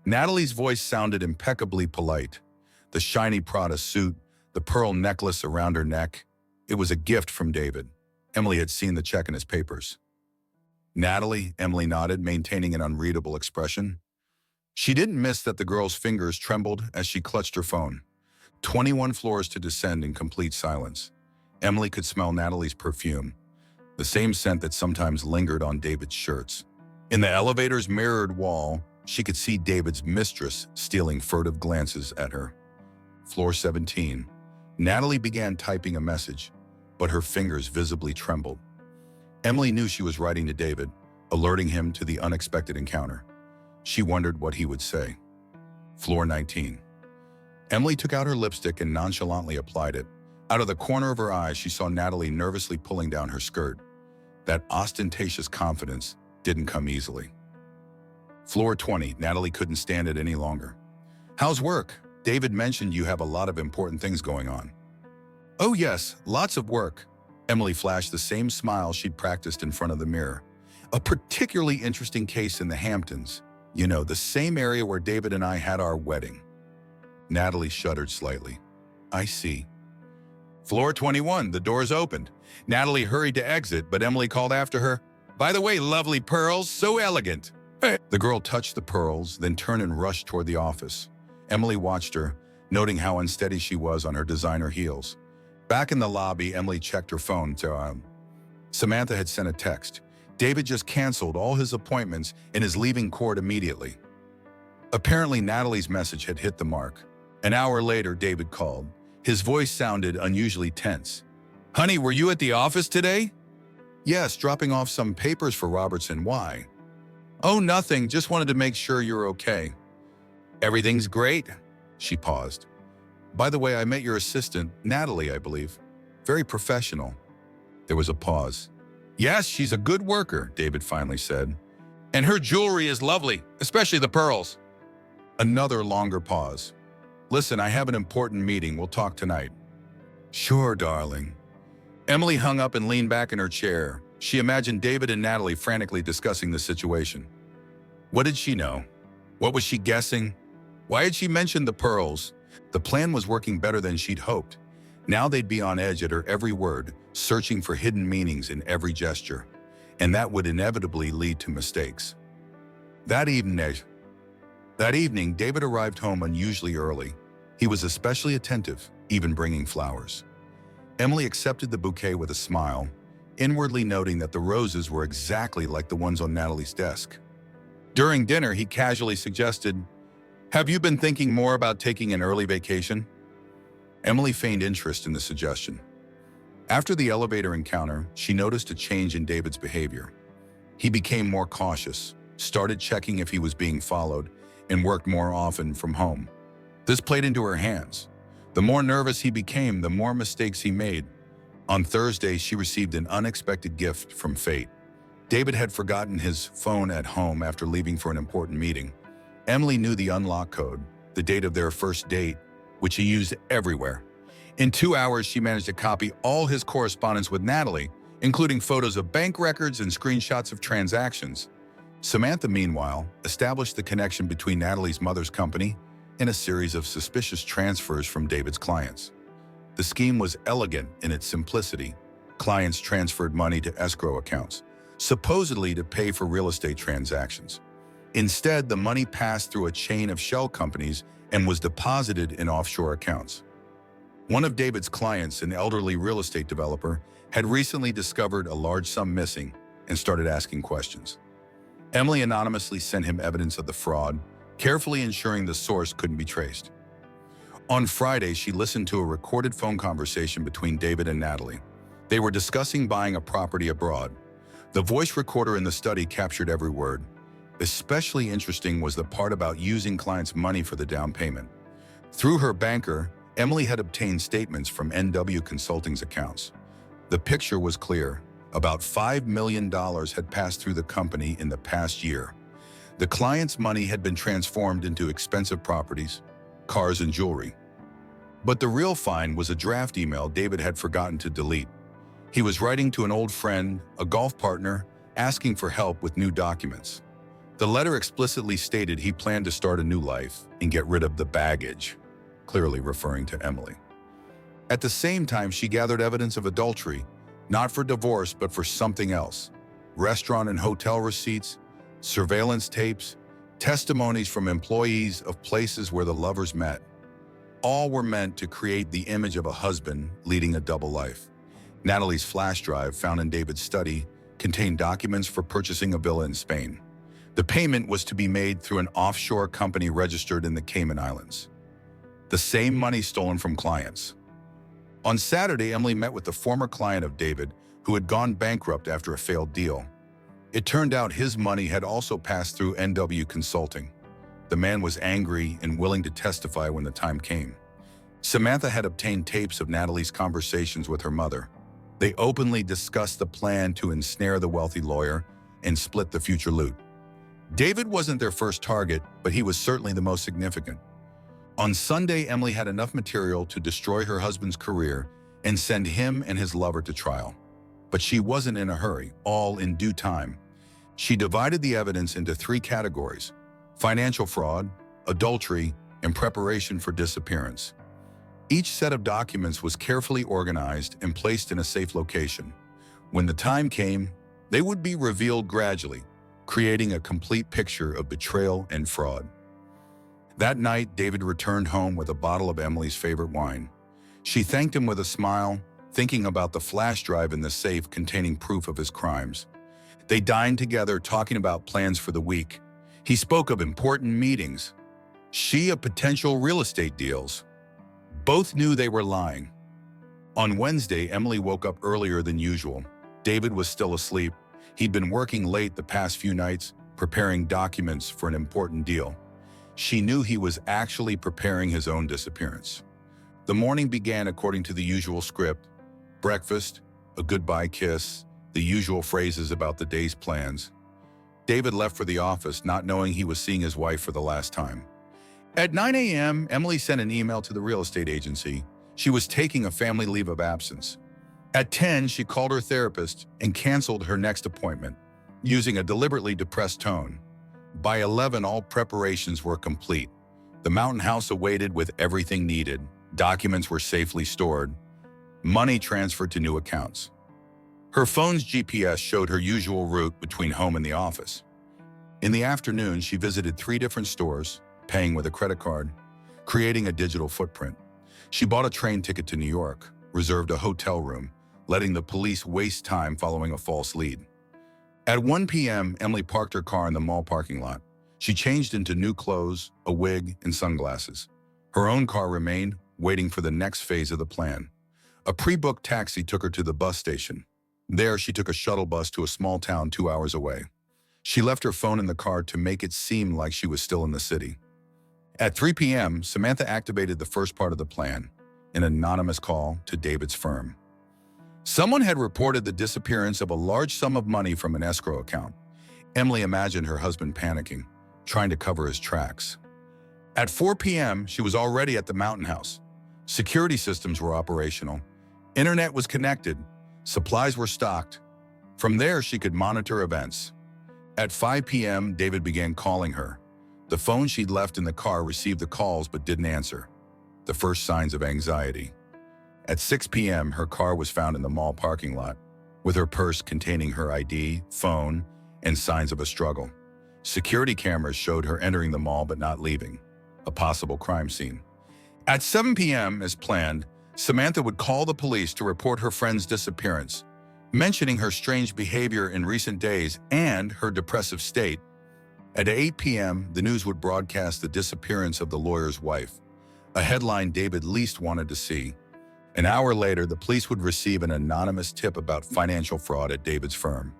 Natalie's voice sounded impeccably polite. The shiny Prada suit, the pearl necklace around her neck. It was a gift from David. Emily had seen the check in his papers. "Natalie," Emily nodded, maintaining an unreadable expression. She didn't miss that the girl's fingers trembled as she clutched her phone. 21 floors to descend in complete silence. Emily could smell Natalie's perfume, the same scent that sometimes lingered on David's shirts. In the elevator's mirrored wall, she could see David's mistress stealing furtive glances at her. Floor 17. Natalie began typing a message, but her fingers visibly trembled. Emily knew she was writing to David, alerting him to the unexpected encounter. She wondered what he would say. Floor 19. Emily took out her lipstick and nonchalantly applied it. Out of the corner of her eye, she saw Natalie nervously pulling down her skirt. That ostentatious confidence didn't come easily. Floor 20. Natalie couldn't stand it any longer. "How's work? David mentioned you have a lot of important things going on." "Oh yes, lots of work." Emily flashed the same smile she'd practiced in front of the mirror. "A particularly interesting case in the Hamptons. You know, the same area where David and I had our wedding." Natalie shuddered slightly. "I see." Floor 21, the doors opened. Natalie hurried to exit, but Emily called after her, "By the way, lovely pearls, so elegant." The girl touched the pearls, then turned and rushed toward the office. Emily watched her, noting how unsteady she was on her designer heels. Back in the lobby, Emily checked her phone. Samantha had sent a text. David just canceled all his appointments and is leaving court immediately. Apparently, Natalie's message had hit the mark. An hour later, David called. His voice sounded unusually tense. "Honey, were you at the office today?" "Yes, dropping off some papers for Robertson. Why?" "Oh, nothing. Just wanted to make sure you're okay." "Everything's great." She paused. By the way, I met your assistant, Natalie, I believe. Very professional." There was a pause. "Yes, she's a good worker," David finally said. "And her jewelry is lovely, especially the pearls." Another longer pause. "Listen, I have an important meeting. We'll talk tonight." "Sure, darling." Emily hung up and leaned back in her chair. She imagined David and Natalie frantically discussing the situation. What did she know? What was she guessing? Why had she mentioned the pearls? The plan was working better than she'd hoped. Now they'd be on edge at her every word, searching for hidden meanings in every gesture. And that would inevitably lead to mistakes. That evening, David arrived home unusually early. He was especially attentive, even bringing flowers. Emily accepted the bouquet with a smile, inwardly noting that the roses were exactly like the ones on Natalie's desk. During dinner, he casually suggested, "Have you been thinking more about taking an early vacation?" Emily feigned interest in the suggestion. After the elevator encounter, she noticed a change in David's behavior. He became more cautious, started checking if he was being followed, and worked more often from home. This played into her hands. The more nervous he became, the more mistakes he made. On Thursday, she received an unexpected gift from fate. David had forgotten his phone at home after leaving for an important meeting. Emily knew the unlock code, the date of their first date, which he used everywhere. In 2 hours, she managed to copy all his correspondence with Natalie, including photos of bank records and screenshots of transactions. Samantha, meanwhile, established the connection between Natalie's mother's company and a series of suspicious transfers from David's clients. The scheme was elegant in its simplicity. Clients transferred money to escrow accounts, supposedly to pay for real estate transactions. Instead, the money passed through a chain of shell companies and was deposited in offshore accounts. One of David's clients, an elderly real estate developer, had recently discovered a large sum missing and started asking questions. Emily anonymously sent him evidence of the fraud, carefully ensuring the source couldn't be traced. On Friday, she listened to a recorded phone conversation between David and Natalie. They were discussing buying a property abroad. The voice recorder in the study captured every word. Especially interesting was the part about using clients' money for the down payment. Through her banker, Emily had obtained statements from NW Consulting's accounts. The picture was clear. About $5 million had passed through the company in the past year. The client's money had been transformed into expensive properties, cars, and jewelry. But the real find was a draft email David had forgotten to delete. He was writing to an old friend, a golf partner, asking for help with new documents. The letter explicitly stated he planned to start a new life and get rid of the baggage, clearly referring to Emily. At the same time, she gathered evidence of adultery, not for divorce but for something else. Restaurant and hotel receipts, surveillance tapes, testimonies from employees of places where the lovers met. All were meant to create the image of a husband leading a double life. Natalie's flash drive, found in David's study, contained documents for purchasing a villa in Spain. The payment was to be made through an offshore company registered in the Cayman Islands. The same money stolen from clients. On Saturday, Emily met with the former client of David, who had gone bankrupt after a failed deal. It turned out his money had also passed through NW Consulting. The man was angry and willing to testify when the time came. Samantha had obtained tapes of Natalie's conversations with her mother. They openly discussed the plan to ensnare the wealthy lawyer and split the future loot. David wasn't their first target, but he was certainly the most significant. On Sunday, Emily had enough material to destroy her husband's career and send him and his lover to trial. But she wasn't in a hurry, all in due time. She divided the evidence into 3 categories: financial fraud, adultery, and preparation for disappearance. Each set of documents was carefully organized and placed in a safe location. When the time came, they would be revealed gradually, creating a complete picture of betrayal and fraud. That night, David returned home with a bottle of Emily's favorite wine. She thanked him with a smile, thinking about the flash drive in the safe containing proof of his crimes. They dined together, talking about plans for the week. He spoke of important meetings. She of potential real estate deals. Both knew they were lying. On Wednesday, Emily woke up earlier than usual. David was still asleep. He'd been working late the past few nights, preparing documents for an important deal. She knew he was actually preparing his own disappearance. The morning began according to the usual script: breakfast, a goodbye kiss, the usual phrases about the day's plans. David left for the office, not knowing he was seeing his wife for the last time. At 9 a.m., Emily sent an email to the real estate agency. She was taking a family leave of absence. At 10, she called her therapist and canceled her next appointment, using a deliberately depressed tone. By 11, all preparations were complete. The mountain house awaited with everything needed. Documents were safely stored. Money transferred to new accounts. Her phone's GPS showed her usual route between home and the office. In the afternoon, she visited 3 different stores, paying with a credit card, creating a digital footprint. She bought a train ticket to New York, reserved a hotel room, letting the police waste time following a false lead. At 1 p.m., Emily parked her car in the mall parking lot. She changed into new clothes, a wig, and sunglasses. Her own car remained, waiting for the next phase of the plan. A pre-booked taxi took her to the bus station. There, she took a shuttle bus to a small town 2 hours away. She left her phone in the car to make it seem like she was still in the city. At 3 p.m., Samantha activated the first part of the plan, an anonymous call to David's firm. Someone had reported the disappearance of a large sum of money from an escrow account. Emily imagined her husband panicking, trying to cover his tracks. At 4 p.m., she was already at the mountain house. Security systems were operational. Internet was connected. Supplies were stocked. From there, she could monitor events. At 5 p.m., David began calling her. The phone she'd left in the car received the calls but didn't answer. The first signs of anxiety. At 6 p.m., her car was found in the mall parking lot, with her purse containing her ID, phone, and signs of a struggle. Security cameras showed her entering the mall but not leaving, a possible crime scene. At 7 p.m., as planned, Samantha would call the police to report her friend's disappearance, mentioning her strange behavior in recent days and her depressive state. At 8 p.m., the news would broadcast the disappearance of the lawyer's wife, a headline David least wanted to see. An hour later, the police would receive an anonymous tip about financial fraud at David's firm.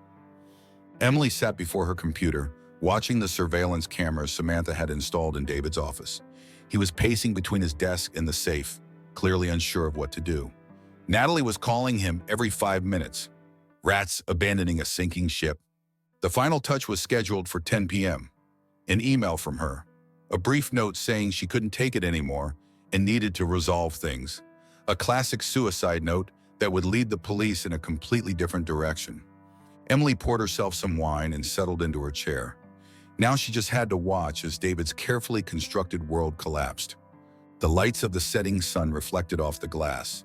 Emily sat before her computer, watching the surveillance cameras Samantha had installed in David's office. He was pacing between his desk and the safe, clearly unsure of what to do. Natalie was calling him every 5 minutes. Rats abandoning a sinking ship. The final touch was scheduled for 10 p.m. An email from her, a brief note saying she couldn't take it anymore and needed to resolve things. A classic suicide note that would lead the police in a completely different direction. Emily poured herself some wine and settled into her chair. Now she just had to watch as David's carefully constructed world collapsed. The lights of the setting sun reflected off the glass.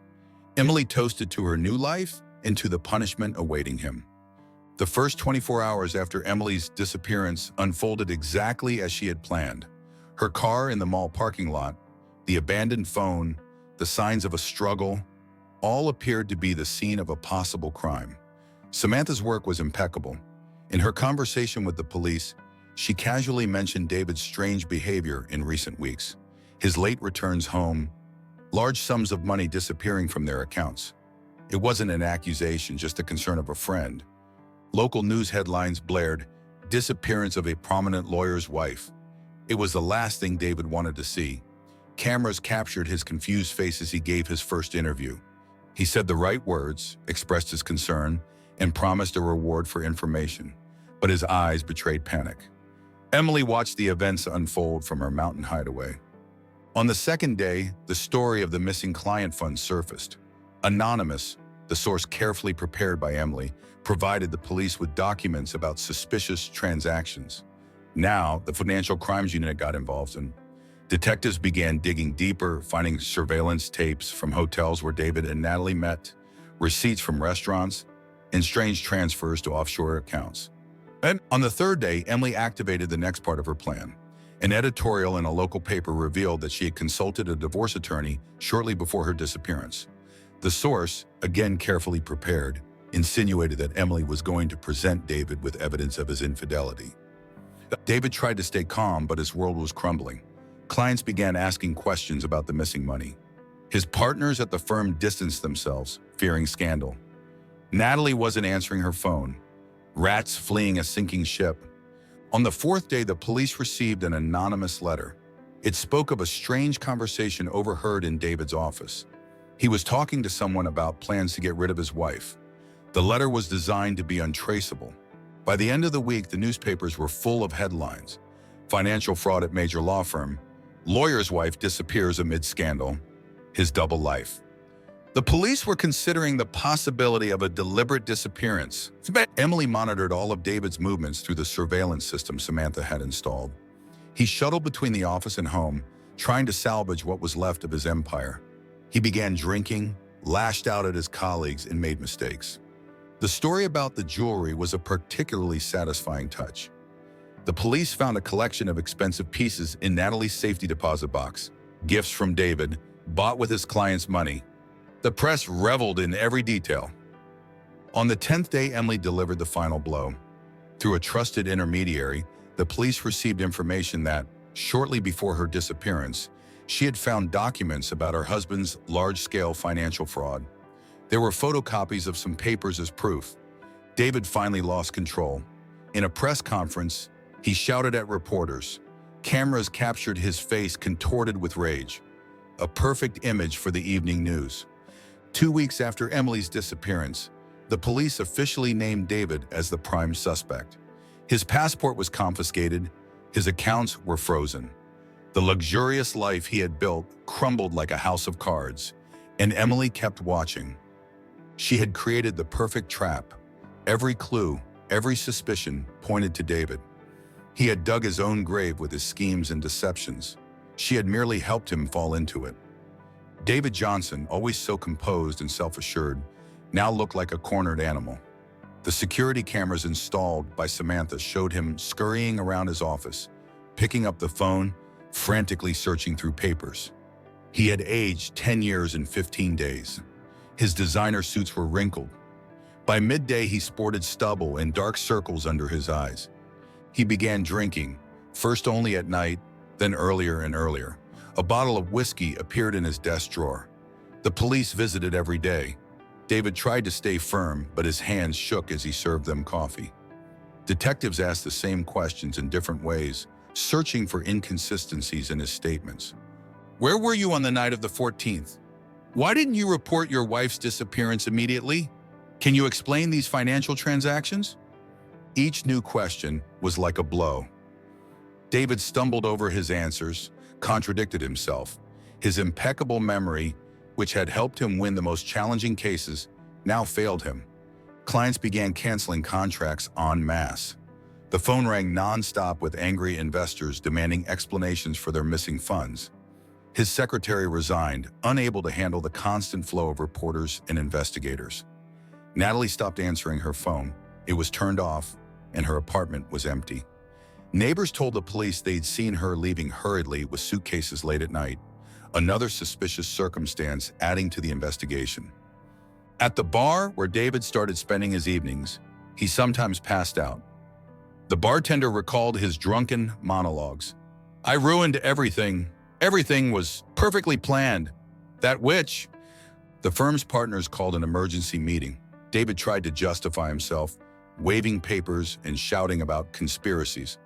Emily toasted to her new life and to the punishment awaiting him. The first 24 hours after Emily's disappearance unfolded exactly as she had planned. Her car in the mall parking lot, the abandoned phone, the signs of a struggle, all appeared to be the scene of a possible crime. Samantha's work was impeccable. In her conversation with the police, she casually mentioned David's strange behavior in recent weeks. His late returns home, large sums of money disappearing from their accounts. It wasn't an accusation, just a concern of a friend. Local news headlines blared, "Disappearance of a prominent lawyer's wife." It was the last thing David wanted to see. Cameras captured his confused face as he gave his first interview. He said the right words, expressed his concern, and promised a reward for information, but his eyes betrayed panic. Emily watched the events unfold from her mountain hideaway. On the second day, the story of the missing client funds surfaced. Anonymous, the source carefully prepared by Emily, provided the police with documents about suspicious transactions. Now, the Financial Crimes Unit got involved, and detectives began digging deeper, finding surveillance tapes from hotels where David and Natalie met, receipts from restaurants, and strange transfers to offshore accounts. And on the third day, Emily activated the next part of her plan. An editorial in a local paper revealed that she had consulted a divorce attorney shortly before her disappearance. The source, again carefully prepared, insinuated that Emily was going to present David with evidence of his infidelity. David tried to stay calm, but his world was crumbling. Clients began asking questions about the missing money. His partners at the firm distanced themselves, fearing scandal. Natalie wasn't answering her phone. Rats fleeing a sinking ship. On the fourth day, the police received an anonymous letter. It spoke of a strange conversation overheard in David's office. He was talking to someone about plans to get rid of his wife. The letter was designed to be untraceable. By the end of the week, the newspapers were full of headlines. Financial fraud at major law firm. Lawyer's wife disappears amid scandal. His double life. The police were considering the possibility of a deliberate disappearance. Emily monitored all of David's movements through the surveillance system Samantha had installed. He shuttled between the office and home, trying to salvage what was left of his empire. He began drinking, lashed out at his colleagues, and made mistakes. The story about the jewelry was a particularly satisfying touch. The police found a collection of expensive pieces in Natalie's safety deposit box, gifts from David, bought with his client's money. The press reveled in every detail. On the 10th day, Emily delivered the final blow. Through a trusted intermediary, the police received information that, shortly before her disappearance, she had found documents about her husband's large-scale financial fraud. There were photocopies of some papers as proof. David finally lost control. In a press conference, he shouted at reporters. Cameras captured his face contorted with rage. A perfect image for the evening news. 2 weeks after Emily's disappearance, the police officially named David as the prime suspect. His passport was confiscated, his accounts were frozen. The luxurious life he had built crumbled like a house of cards, and Emily kept watching. She had created the perfect trap. Every clue, every suspicion pointed to David. He had dug his own grave with his schemes and deceptions. She had merely helped him fall into it. David Johnson, always so composed and self-assured, now looked like a cornered animal. The security cameras installed by Samantha showed him scurrying around his office, picking up the phone, frantically searching through papers. He had aged 10 years and 15 days. His designer suits were wrinkled. By midday, he sported stubble and dark circles under his eyes. He began drinking, first only at night, then earlier and earlier. A bottle of whiskey appeared in his desk drawer. The police visited every day. David tried to stay firm, but his hands shook as he served them coffee. Detectives asked the same questions in different ways, searching for inconsistencies in his statements. Where were you on the night of the 14th? Why didn't you report your wife's disappearance immediately? Can you explain these financial transactions? Each new question was like a blow. David stumbled over his answers, contradicted himself. His impeccable memory, which had helped him win the most challenging cases, now failed him. Clients began canceling contracts en masse. The phone rang non-stop with angry investors demanding explanations for their missing funds. His secretary resigned, unable to handle the constant flow of reporters and investigators. Natalie stopped answering her phone. It was turned off, and her apartment was empty. Neighbors told the police they'd seen her leaving hurriedly with suitcases late at night, another suspicious circumstance adding to the investigation. At the bar where David started spending his evenings, he sometimes passed out. The bartender recalled his drunken monologues. I ruined everything. Everything was perfectly planned. That witch. The firm's partners called an emergency meeting. David tried to justify himself, waving papers and shouting about conspiracies.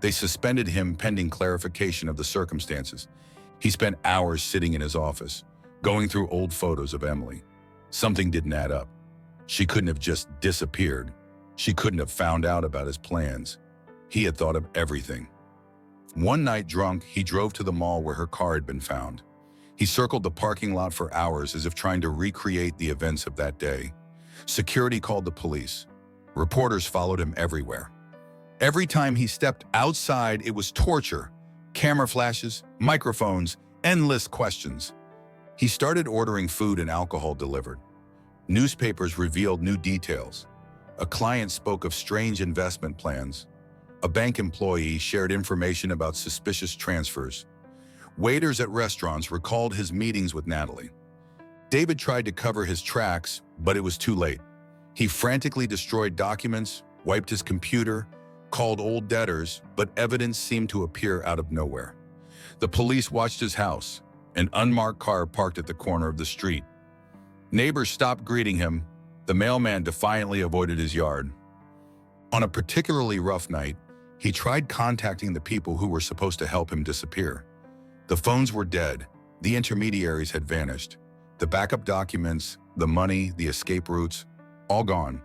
They suspended him pending clarification of the circumstances. He spent hours sitting in his office, going through old photos of Emily. Something didn't add up. She couldn't have just disappeared. She couldn't have found out about his plans. He had thought of everything. One night, drunk, he drove to the mall where her car had been found. He circled the parking lot for hours as if trying to recreate the events of that day. Security called the police. Reporters followed him everywhere. Every time he stepped outside, it was torture. Camera flashes, microphones, endless questions. He started ordering food and alcohol delivered. Newspapers revealed new details. A client spoke of strange investment plans. A bank employee shared information about suspicious transfers. Waiters at restaurants recalled his meetings with Natalie. David tried to cover his tracks, but it was too late. He frantically destroyed documents, wiped his computer, called old debtors, but evidence seemed to appear out of nowhere. The police watched his house, an unmarked car parked at the corner of the street. Neighbors stopped greeting him. The mailman defiantly avoided his yard. On a particularly rough night, he tried contacting the people who were supposed to help him disappear. The phones were dead. The intermediaries had vanished. The backup documents, the money, the escape routes, all gone.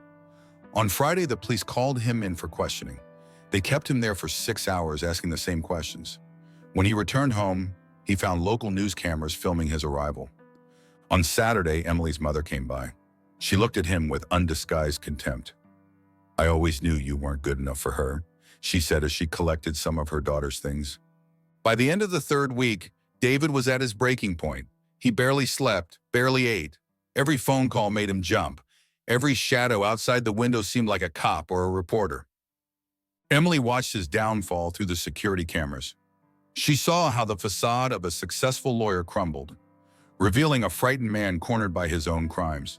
On Friday, the police called him in for questioning. They kept him there for 6 hours asking the same questions. When he returned home, he found local news cameras filming his arrival. On Saturday, Emily's mother came by. She looked at him with undisguised contempt. "I always knew you weren't good enough for her," she said as she collected some of her daughter's things. By the end of the third week, David was at his breaking point. He barely slept, barely ate. Every phone call made him jump. Every shadow outside the window seemed like a cop or a reporter. Emily watched his downfall through the security cameras. She saw how the facade of a successful lawyer crumbled, revealing a frightened man cornered by his own crimes.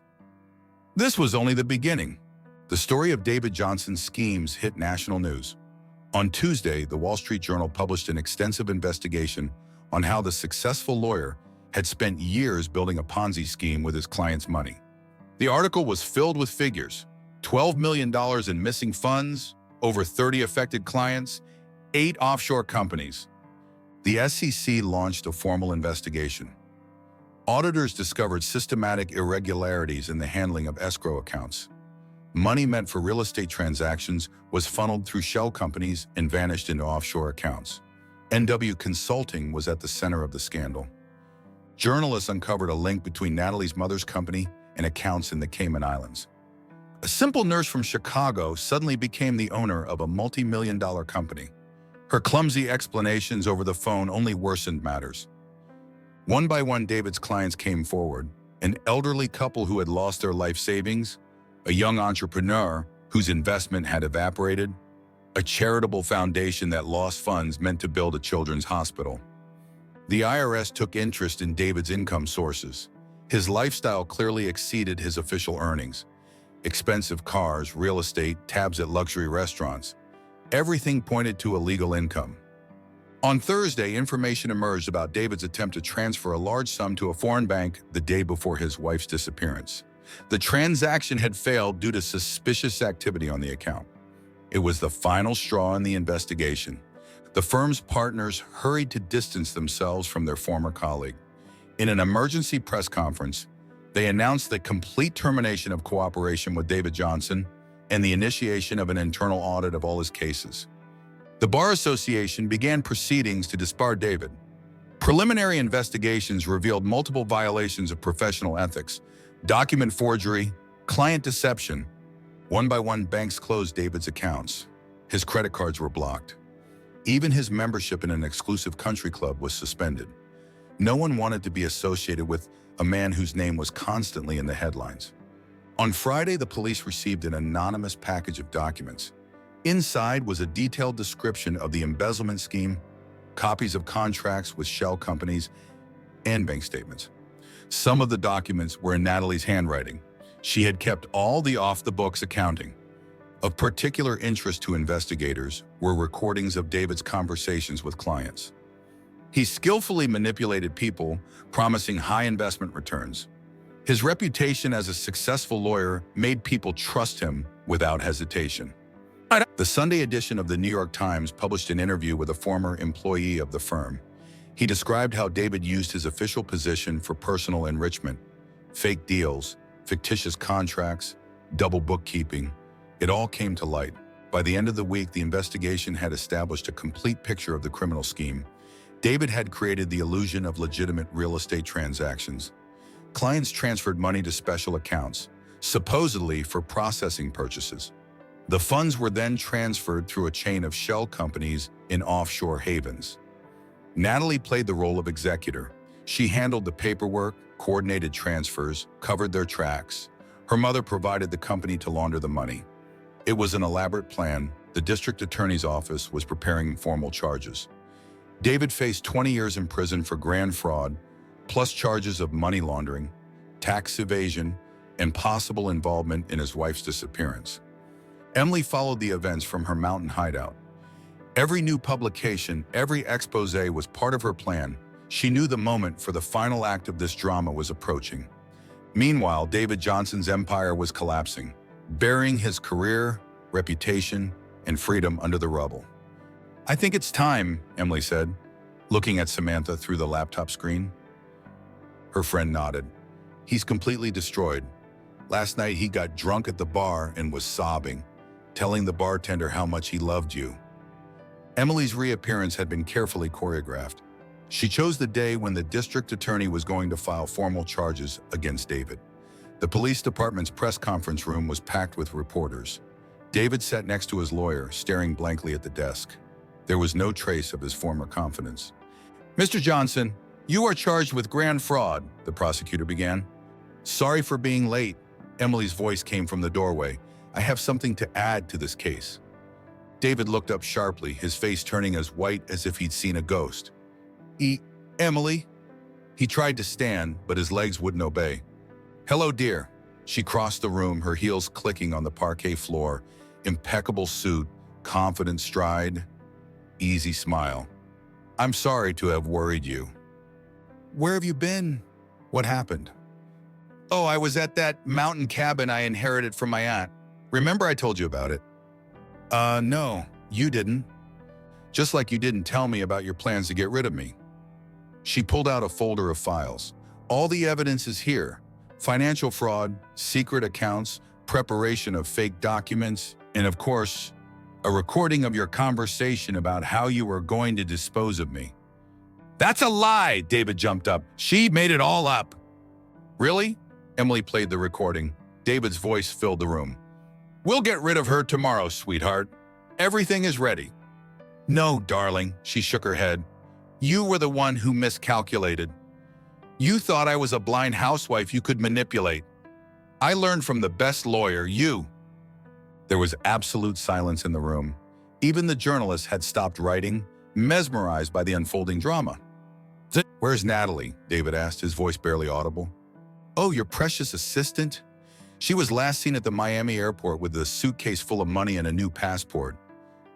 This was only the beginning. The story of David Johnson's schemes hit national news. On Tuesday, the Wall Street Journal published an extensive investigation on how the successful lawyer had spent years building a Ponzi scheme with his clients' money. The article was filled with figures: $12 million in missing funds, over 30 affected clients, 8 offshore companies. The SEC launched a formal investigation. Auditors discovered systematic irregularities in the handling of escrow accounts. Money meant for real estate transactions was funneled through shell companies and vanished into offshore accounts. NW Consulting was at the center of the scandal. Journalists uncovered a link between Natalie's mother's company and accounts in the Cayman Islands. A simple nurse from Chicago suddenly became the owner of a multi-million-dollar company. Her clumsy explanations over the phone only worsened matters. One by one, David's clients came forward: an elderly couple who had lost their life savings, a young entrepreneur whose investment had evaporated, a charitable foundation that lost funds meant to build a children's hospital. The IRS took interest in David's income sources. His lifestyle clearly exceeded his official earnings. Expensive cars, real estate, tabs at luxury restaurants. Everything pointed to illegal income. On Thursday, information emerged about David's attempt to transfer a large sum to a foreign bank the day before his wife's disappearance. The transaction had failed due to suspicious activity on the account. It was the final straw in the investigation. The firm's partners hurried to distance themselves from their former colleague. In an emergency press conference, they announced the complete termination of cooperation with David Johnson and the initiation of an internal audit of all his cases. The Bar Association began proceedings to disbar David. Preliminary investigations revealed multiple violations of professional ethics, document forgery, client deception. One by one, banks closed David's accounts. His credit cards were blocked. Even his membership in an exclusive country club was suspended. No one wanted to be associated with a man whose name was constantly in the headlines. On Friday, the police received an anonymous package of documents. Inside was a detailed description of the embezzlement scheme, copies of contracts with shell companies, and bank statements. Some of the documents were in Natalie's handwriting. She had kept all the off-the-books accounting. Of particular interest to investigators were recordings of David's conversations with clients. He skillfully manipulated people, promising high investment returns. His reputation as a successful lawyer made people trust him without hesitation. The Sunday edition of the New York Times published an interview with a former employee of the firm. He described how David used his official position for personal enrichment, fake deals, fictitious contracts, double bookkeeping. It all came to light. By the end of the week, the investigation had established a complete picture of the criminal scheme. David had created the illusion of legitimate real estate transactions. Clients transferred money to special accounts, supposedly for processing purchases. The funds were then transferred through a chain of shell companies in offshore havens. Natalie played the role of executor. She handled the paperwork, coordinated transfers, covered their tracks. Her mother provided the company to launder the money. It was an elaborate plan. The district attorney's office was preparing formal charges. David faced 20 years in prison for grand fraud, plus charges of money laundering, tax evasion, and possible involvement in his wife's disappearance. Emily followed the events from her mountain hideout. Every new publication, every expose was part of her plan. She knew the moment for the final act of this drama was approaching. Meanwhile, David Johnson's empire was collapsing, burying his career, reputation, and freedom under the rubble. "I think it's time," Emily said. looking at Samantha through the laptop screen. Her friend nodded. He's completely destroyed. Last night he got drunk at the bar and was sobbing, telling the bartender how much he loved you. Emily's reappearance had been carefully choreographed. She chose the day when the district attorney was going to file formal charges against David. The police department's press conference room was packed with reporters. David sat next to his lawyer, staring blankly at the desk. There was no trace of his former confidence. "Mr. Johnson, you are charged with grand fraud," the prosecutor began. "Sorry for being late," Emily's voice came from the doorway. "I have something to add to this case." David looked up sharply, his face turning as white as if he'd seen a ghost. Emily?" He tried to stand, but his legs wouldn't obey. "Hello, dear." She crossed the room, her heels clicking on the parquet floor. Impeccable suit, confident stride, easy smile. "I'm sorry to have worried you." "Where have you been? What happened?" "Oh, I was at that mountain cabin I inherited from my aunt. Remember I told you about it?" No, you didn't. Just like you didn't tell me about your plans to get rid of me." She pulled out a folder of files. "All the evidence is here. Financial fraud, secret accounts, preparation of fake documents, and of course, a recording of your conversation about how you were going to dispose of me." "That's a lie!" David jumped up. "She made it all up." "Really?" Emily played the recording. David's voice filled the room. "We'll get rid of her tomorrow, sweetheart. Everything is ready." "No, darling," she shook her head. "You were the one who miscalculated. You thought I was a blind housewife you could manipulate. I learned from the best lawyer, you." There was absolute silence in the room. Even the journalists had stopped writing, mesmerized by the unfolding drama. "Where's Natalie?" David asked, his voice barely audible. "Oh, your precious assistant? She was last seen at the Miami airport with a suitcase full of money and a new passport.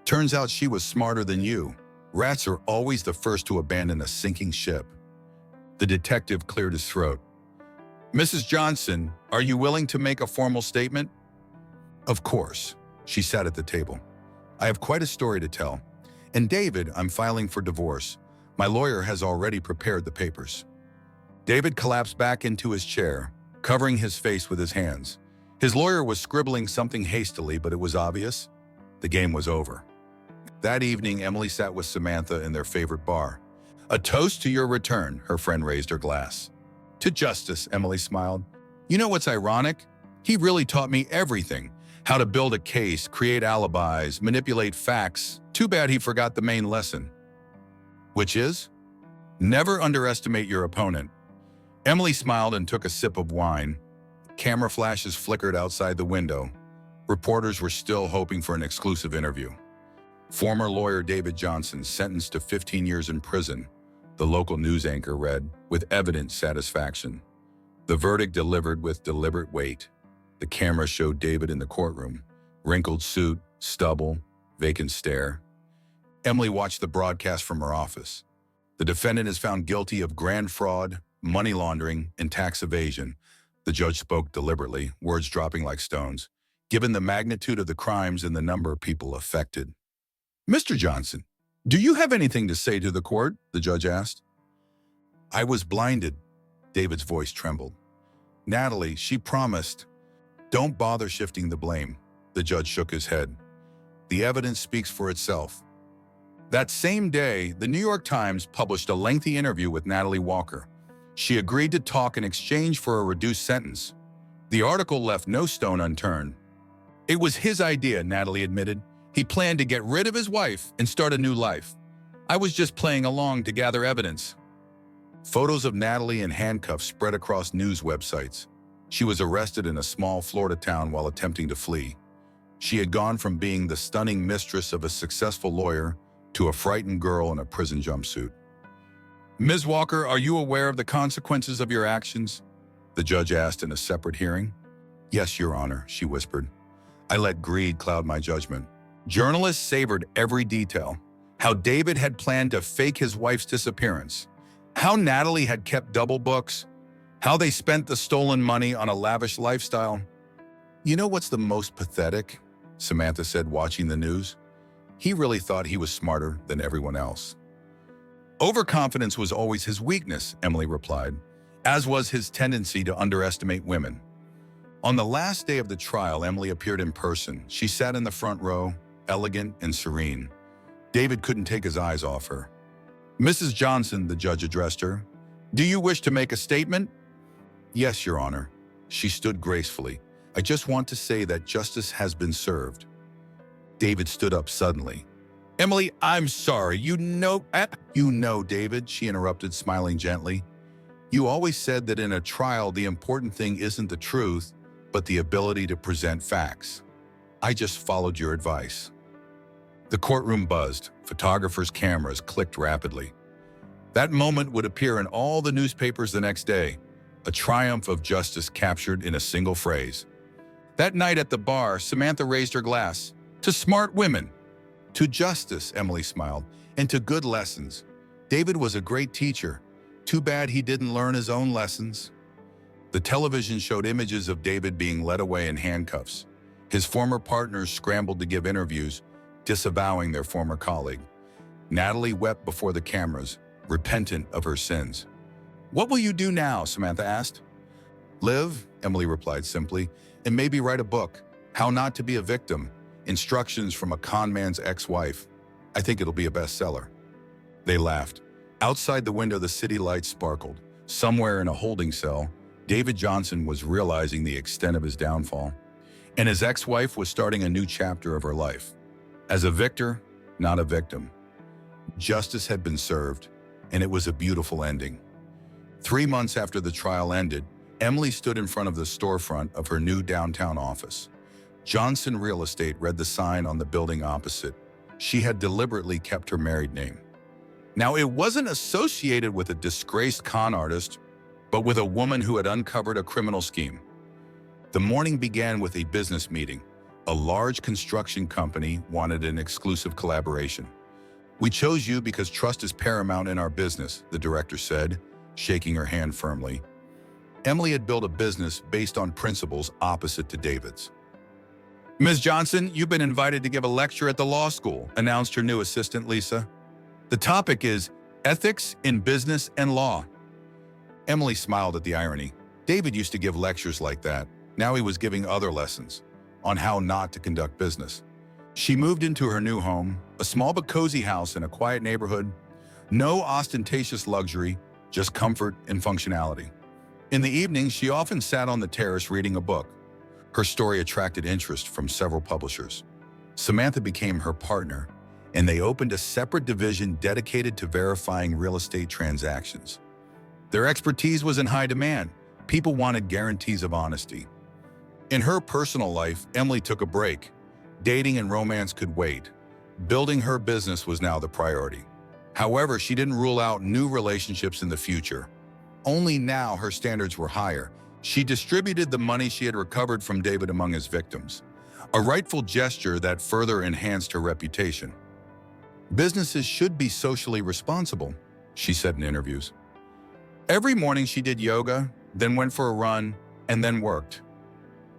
Turns out she was smarter than you. Rats are always the first to abandon a sinking ship." The detective cleared his throat. "Mrs. Johnson, are you willing to make a formal statement?" "Of course." She sat at the table. "I have quite a story to tell. And David, I'm filing for divorce. My lawyer has already prepared the papers." David collapsed back into his chair, covering his face with his hands. His lawyer was scribbling something hastily, but it was obvious. The game was over. That evening, Emily sat with Samantha in their favorite bar. "A toast to your return," her friend raised her glass. "To justice," Emily smiled. "You know what's ironic? He really taught me everything. How to build a case, create alibis, manipulate facts. Too bad he forgot the main lesson." "Which is?" "Never underestimate your opponent." Emily smiled and took a sip of wine. Camera flashes flickered outside the window. Reporters were still hoping for an exclusive interview. Former lawyer David Johnson sentenced to 15 years in prison, the local news anchor read, with evident satisfaction. The verdict delivered with deliberate weight. The camera showed David in the courtroom, wrinkled suit, stubble, vacant stare. Emily watched the broadcast from her office. "The defendant is found guilty of grand fraud, money laundering, and tax evasion." The judge spoke deliberately, words dropping like stones, given the magnitude of the crimes and the number of people affected. "Mr. Johnson, do you have anything to say to the court?" the judge asked. "I was blinded." David's voice trembled. "Natalie, she promised." "Don't bother shifting the blame." The judge shook his head. "The evidence speaks for itself." That same day, the New York Times published a lengthy interview with Natalie Walker. She agreed to talk in exchange for a reduced sentence. The article left no stone unturned. "It was his idea," Natalie admitted. "He planned to get rid of his wife and start a new life. I was just playing along to gather evidence." Photos of Natalie in handcuffs spread across news websites. She was arrested in a small Florida town while attempting to flee. She had gone from being the stunning mistress of a successful lawyer to a frightened girl in a prison jumpsuit. "Ms. Walker, are you aware of the consequences of your actions?" the judge asked in a separate hearing. "Yes, Your Honor," she whispered. "I let greed cloud my judgment." Journalists savored every detail. How David had planned to fake his wife's disappearance. How Natalie had kept double books. How they spent the stolen money on a lavish lifestyle. "You know what's the most pathetic?" Samantha said, watching the news. "He really thought he was smarter than everyone else." Overconfidence was always his weakness, Emily replied, as was his tendency to underestimate women. On the last day of the trial, Emily appeared in person. She sat in the front row, elegant and serene. David couldn't take his eyes off her. "Mrs. Johnson," the judge addressed her, "do you wish to make a statement?" "Yes, Your Honor." She stood gracefully. "I just want to say that justice has been served." David stood up suddenly. "Emily, I'm sorry. You know, David," she interrupted, smiling gently. "You always said that in a trial the important thing isn't the truth, but the ability to present facts. I just followed your advice." The courtroom buzzed. Photographers' cameras clicked rapidly. That moment would appear in all the newspapers the next day, a triumph of justice captured in a single phrase. That night at the bar, Samantha raised her glass. "To smart women." "To justice," Emily smiled, "and to good lessons. David was a great teacher. Too bad he didn't learn his own lessons." The television showed images of David being led away in handcuffs. His former partners scrambled to give interviews, disavowing their former colleague. Natalie wept before the cameras, repentant of her sins. "What will you do now?" Samantha asked. "Live," Emily replied simply, "and maybe write a book. How Not to Be a Victim. Instructions from a con man's ex-wife. I think it'll be a bestseller." They laughed. Outside the window, the city lights sparkled. Somewhere in a holding cell, David Johnson was realizing the extent of his downfall, and his ex-wife was starting a new chapter of her life. As a victor, not a victim. Justice had been served, and it was a beautiful ending. 3 months after the trial ended, Emily stood in front of the storefront of her new downtown office. Johnson Real Estate read the sign on the building opposite. She had deliberately kept her married name. Now, it wasn't associated with a disgraced con artist, but with a woman who had uncovered a criminal scheme. The morning began with a business meeting. A large construction company wanted an exclusive collaboration. "We chose you because trust is paramount in our business," the director said, shaking her hand firmly. Emily had built a business based on principles opposite to David's. "Ms. Johnson, you've been invited to give a lecture at the law school," announced her new assistant, Lisa. "The topic is ethics in business and law." Emily smiled at the irony. David used to give lectures like that. Now he was giving other lessons on how not to conduct business. She moved into her new home, a small but cozy house in a quiet neighborhood. No ostentatious luxury, just comfort and functionality. In the evening, she often sat on the terrace reading a book. Her story attracted interest from several publishers. Samantha became her partner, and they opened a separate division dedicated to verifying real estate transactions. Their expertise was in high demand. People wanted guarantees of honesty. In her personal life, Emily took a break. Dating and romance could wait. Building her business was now the priority. However, she didn't rule out new relationships in the future. Only now her standards were higher. She distributed the money she had recovered from David among his victims, a rightful gesture that further enhanced her reputation. "Businesses should be socially responsible," she said in interviews. Every morning she did yoga, then went for a run, and then worked.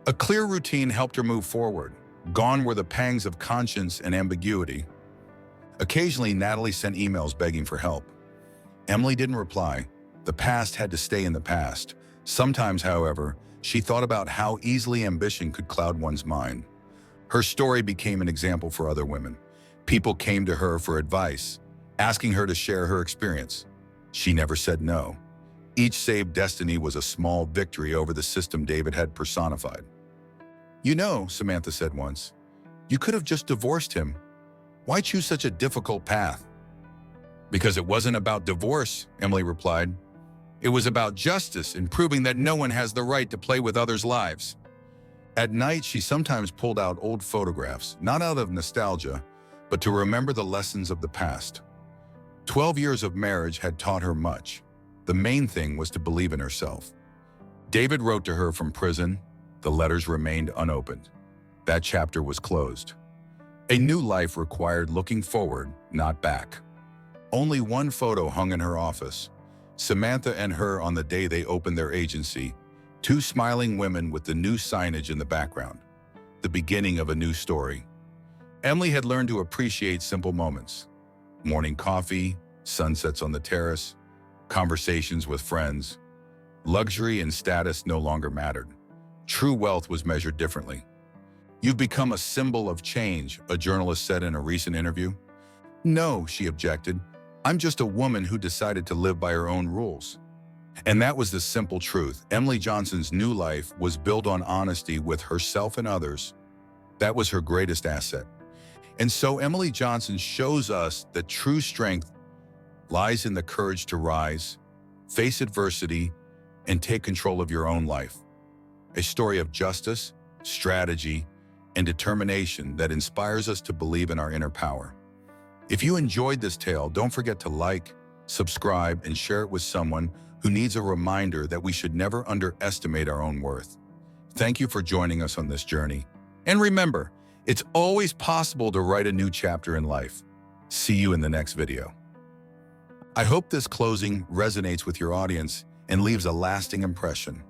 A clear routine helped her move forward. Gone were the pangs of conscience and ambiguity. Occasionally, Natalie sent emails begging for help. Emily didn't reply. The past had to stay in the past. Sometimes, however, she thought about how easily ambition could cloud one's mind. Her story became an example for other women. People came to her for advice, asking her to share her experience. She never said no. Each saved destiny was a small victory over the system David had personified. "You know," Samantha said once, "you could have just divorced him. Why choose such a difficult path?" "Because it wasn't about divorce," Emily replied. "It was about justice and proving that no one has the right to play with others' lives." At night, she sometimes pulled out old photographs, not out of nostalgia, but to remember the lessons of the past. 12 years of marriage had taught her much. The main thing was to believe in herself. David wrote to her from prison. The letters remained unopened. That chapter was closed. A new life required looking forward, not back. Only one photo hung in her office. Samantha and her on the day they opened their agency, two smiling women with the new signage in the background. The beginning of a new story. Emily had learned to appreciate simple moments. Morning coffee, sunsets on the terrace, conversations with friends. Luxury and status no longer mattered. True wealth was measured differently. "You've become a symbol of change," a journalist said in a recent interview. "No," she objected. "I'm just a woman who decided to live by her own rules." And that was the simple truth. Emily Johnson's new life was built on honesty with herself and others. That was her greatest asset. And so Emily Johnson shows us that true strength lies in the courage to rise, face adversity, and take control of your own life. A story of justice, strategy, and determination that inspires us to believe in our inner power. If you enjoyed this tale, don't forget to like, subscribe, and share it with someone who needs a reminder that we should never underestimate our own worth. Thank you for joining us on this journey. And remember, it's always possible to write a new chapter in life. See you in the next video. I hope this closing resonates with your audience and leaves a lasting impression.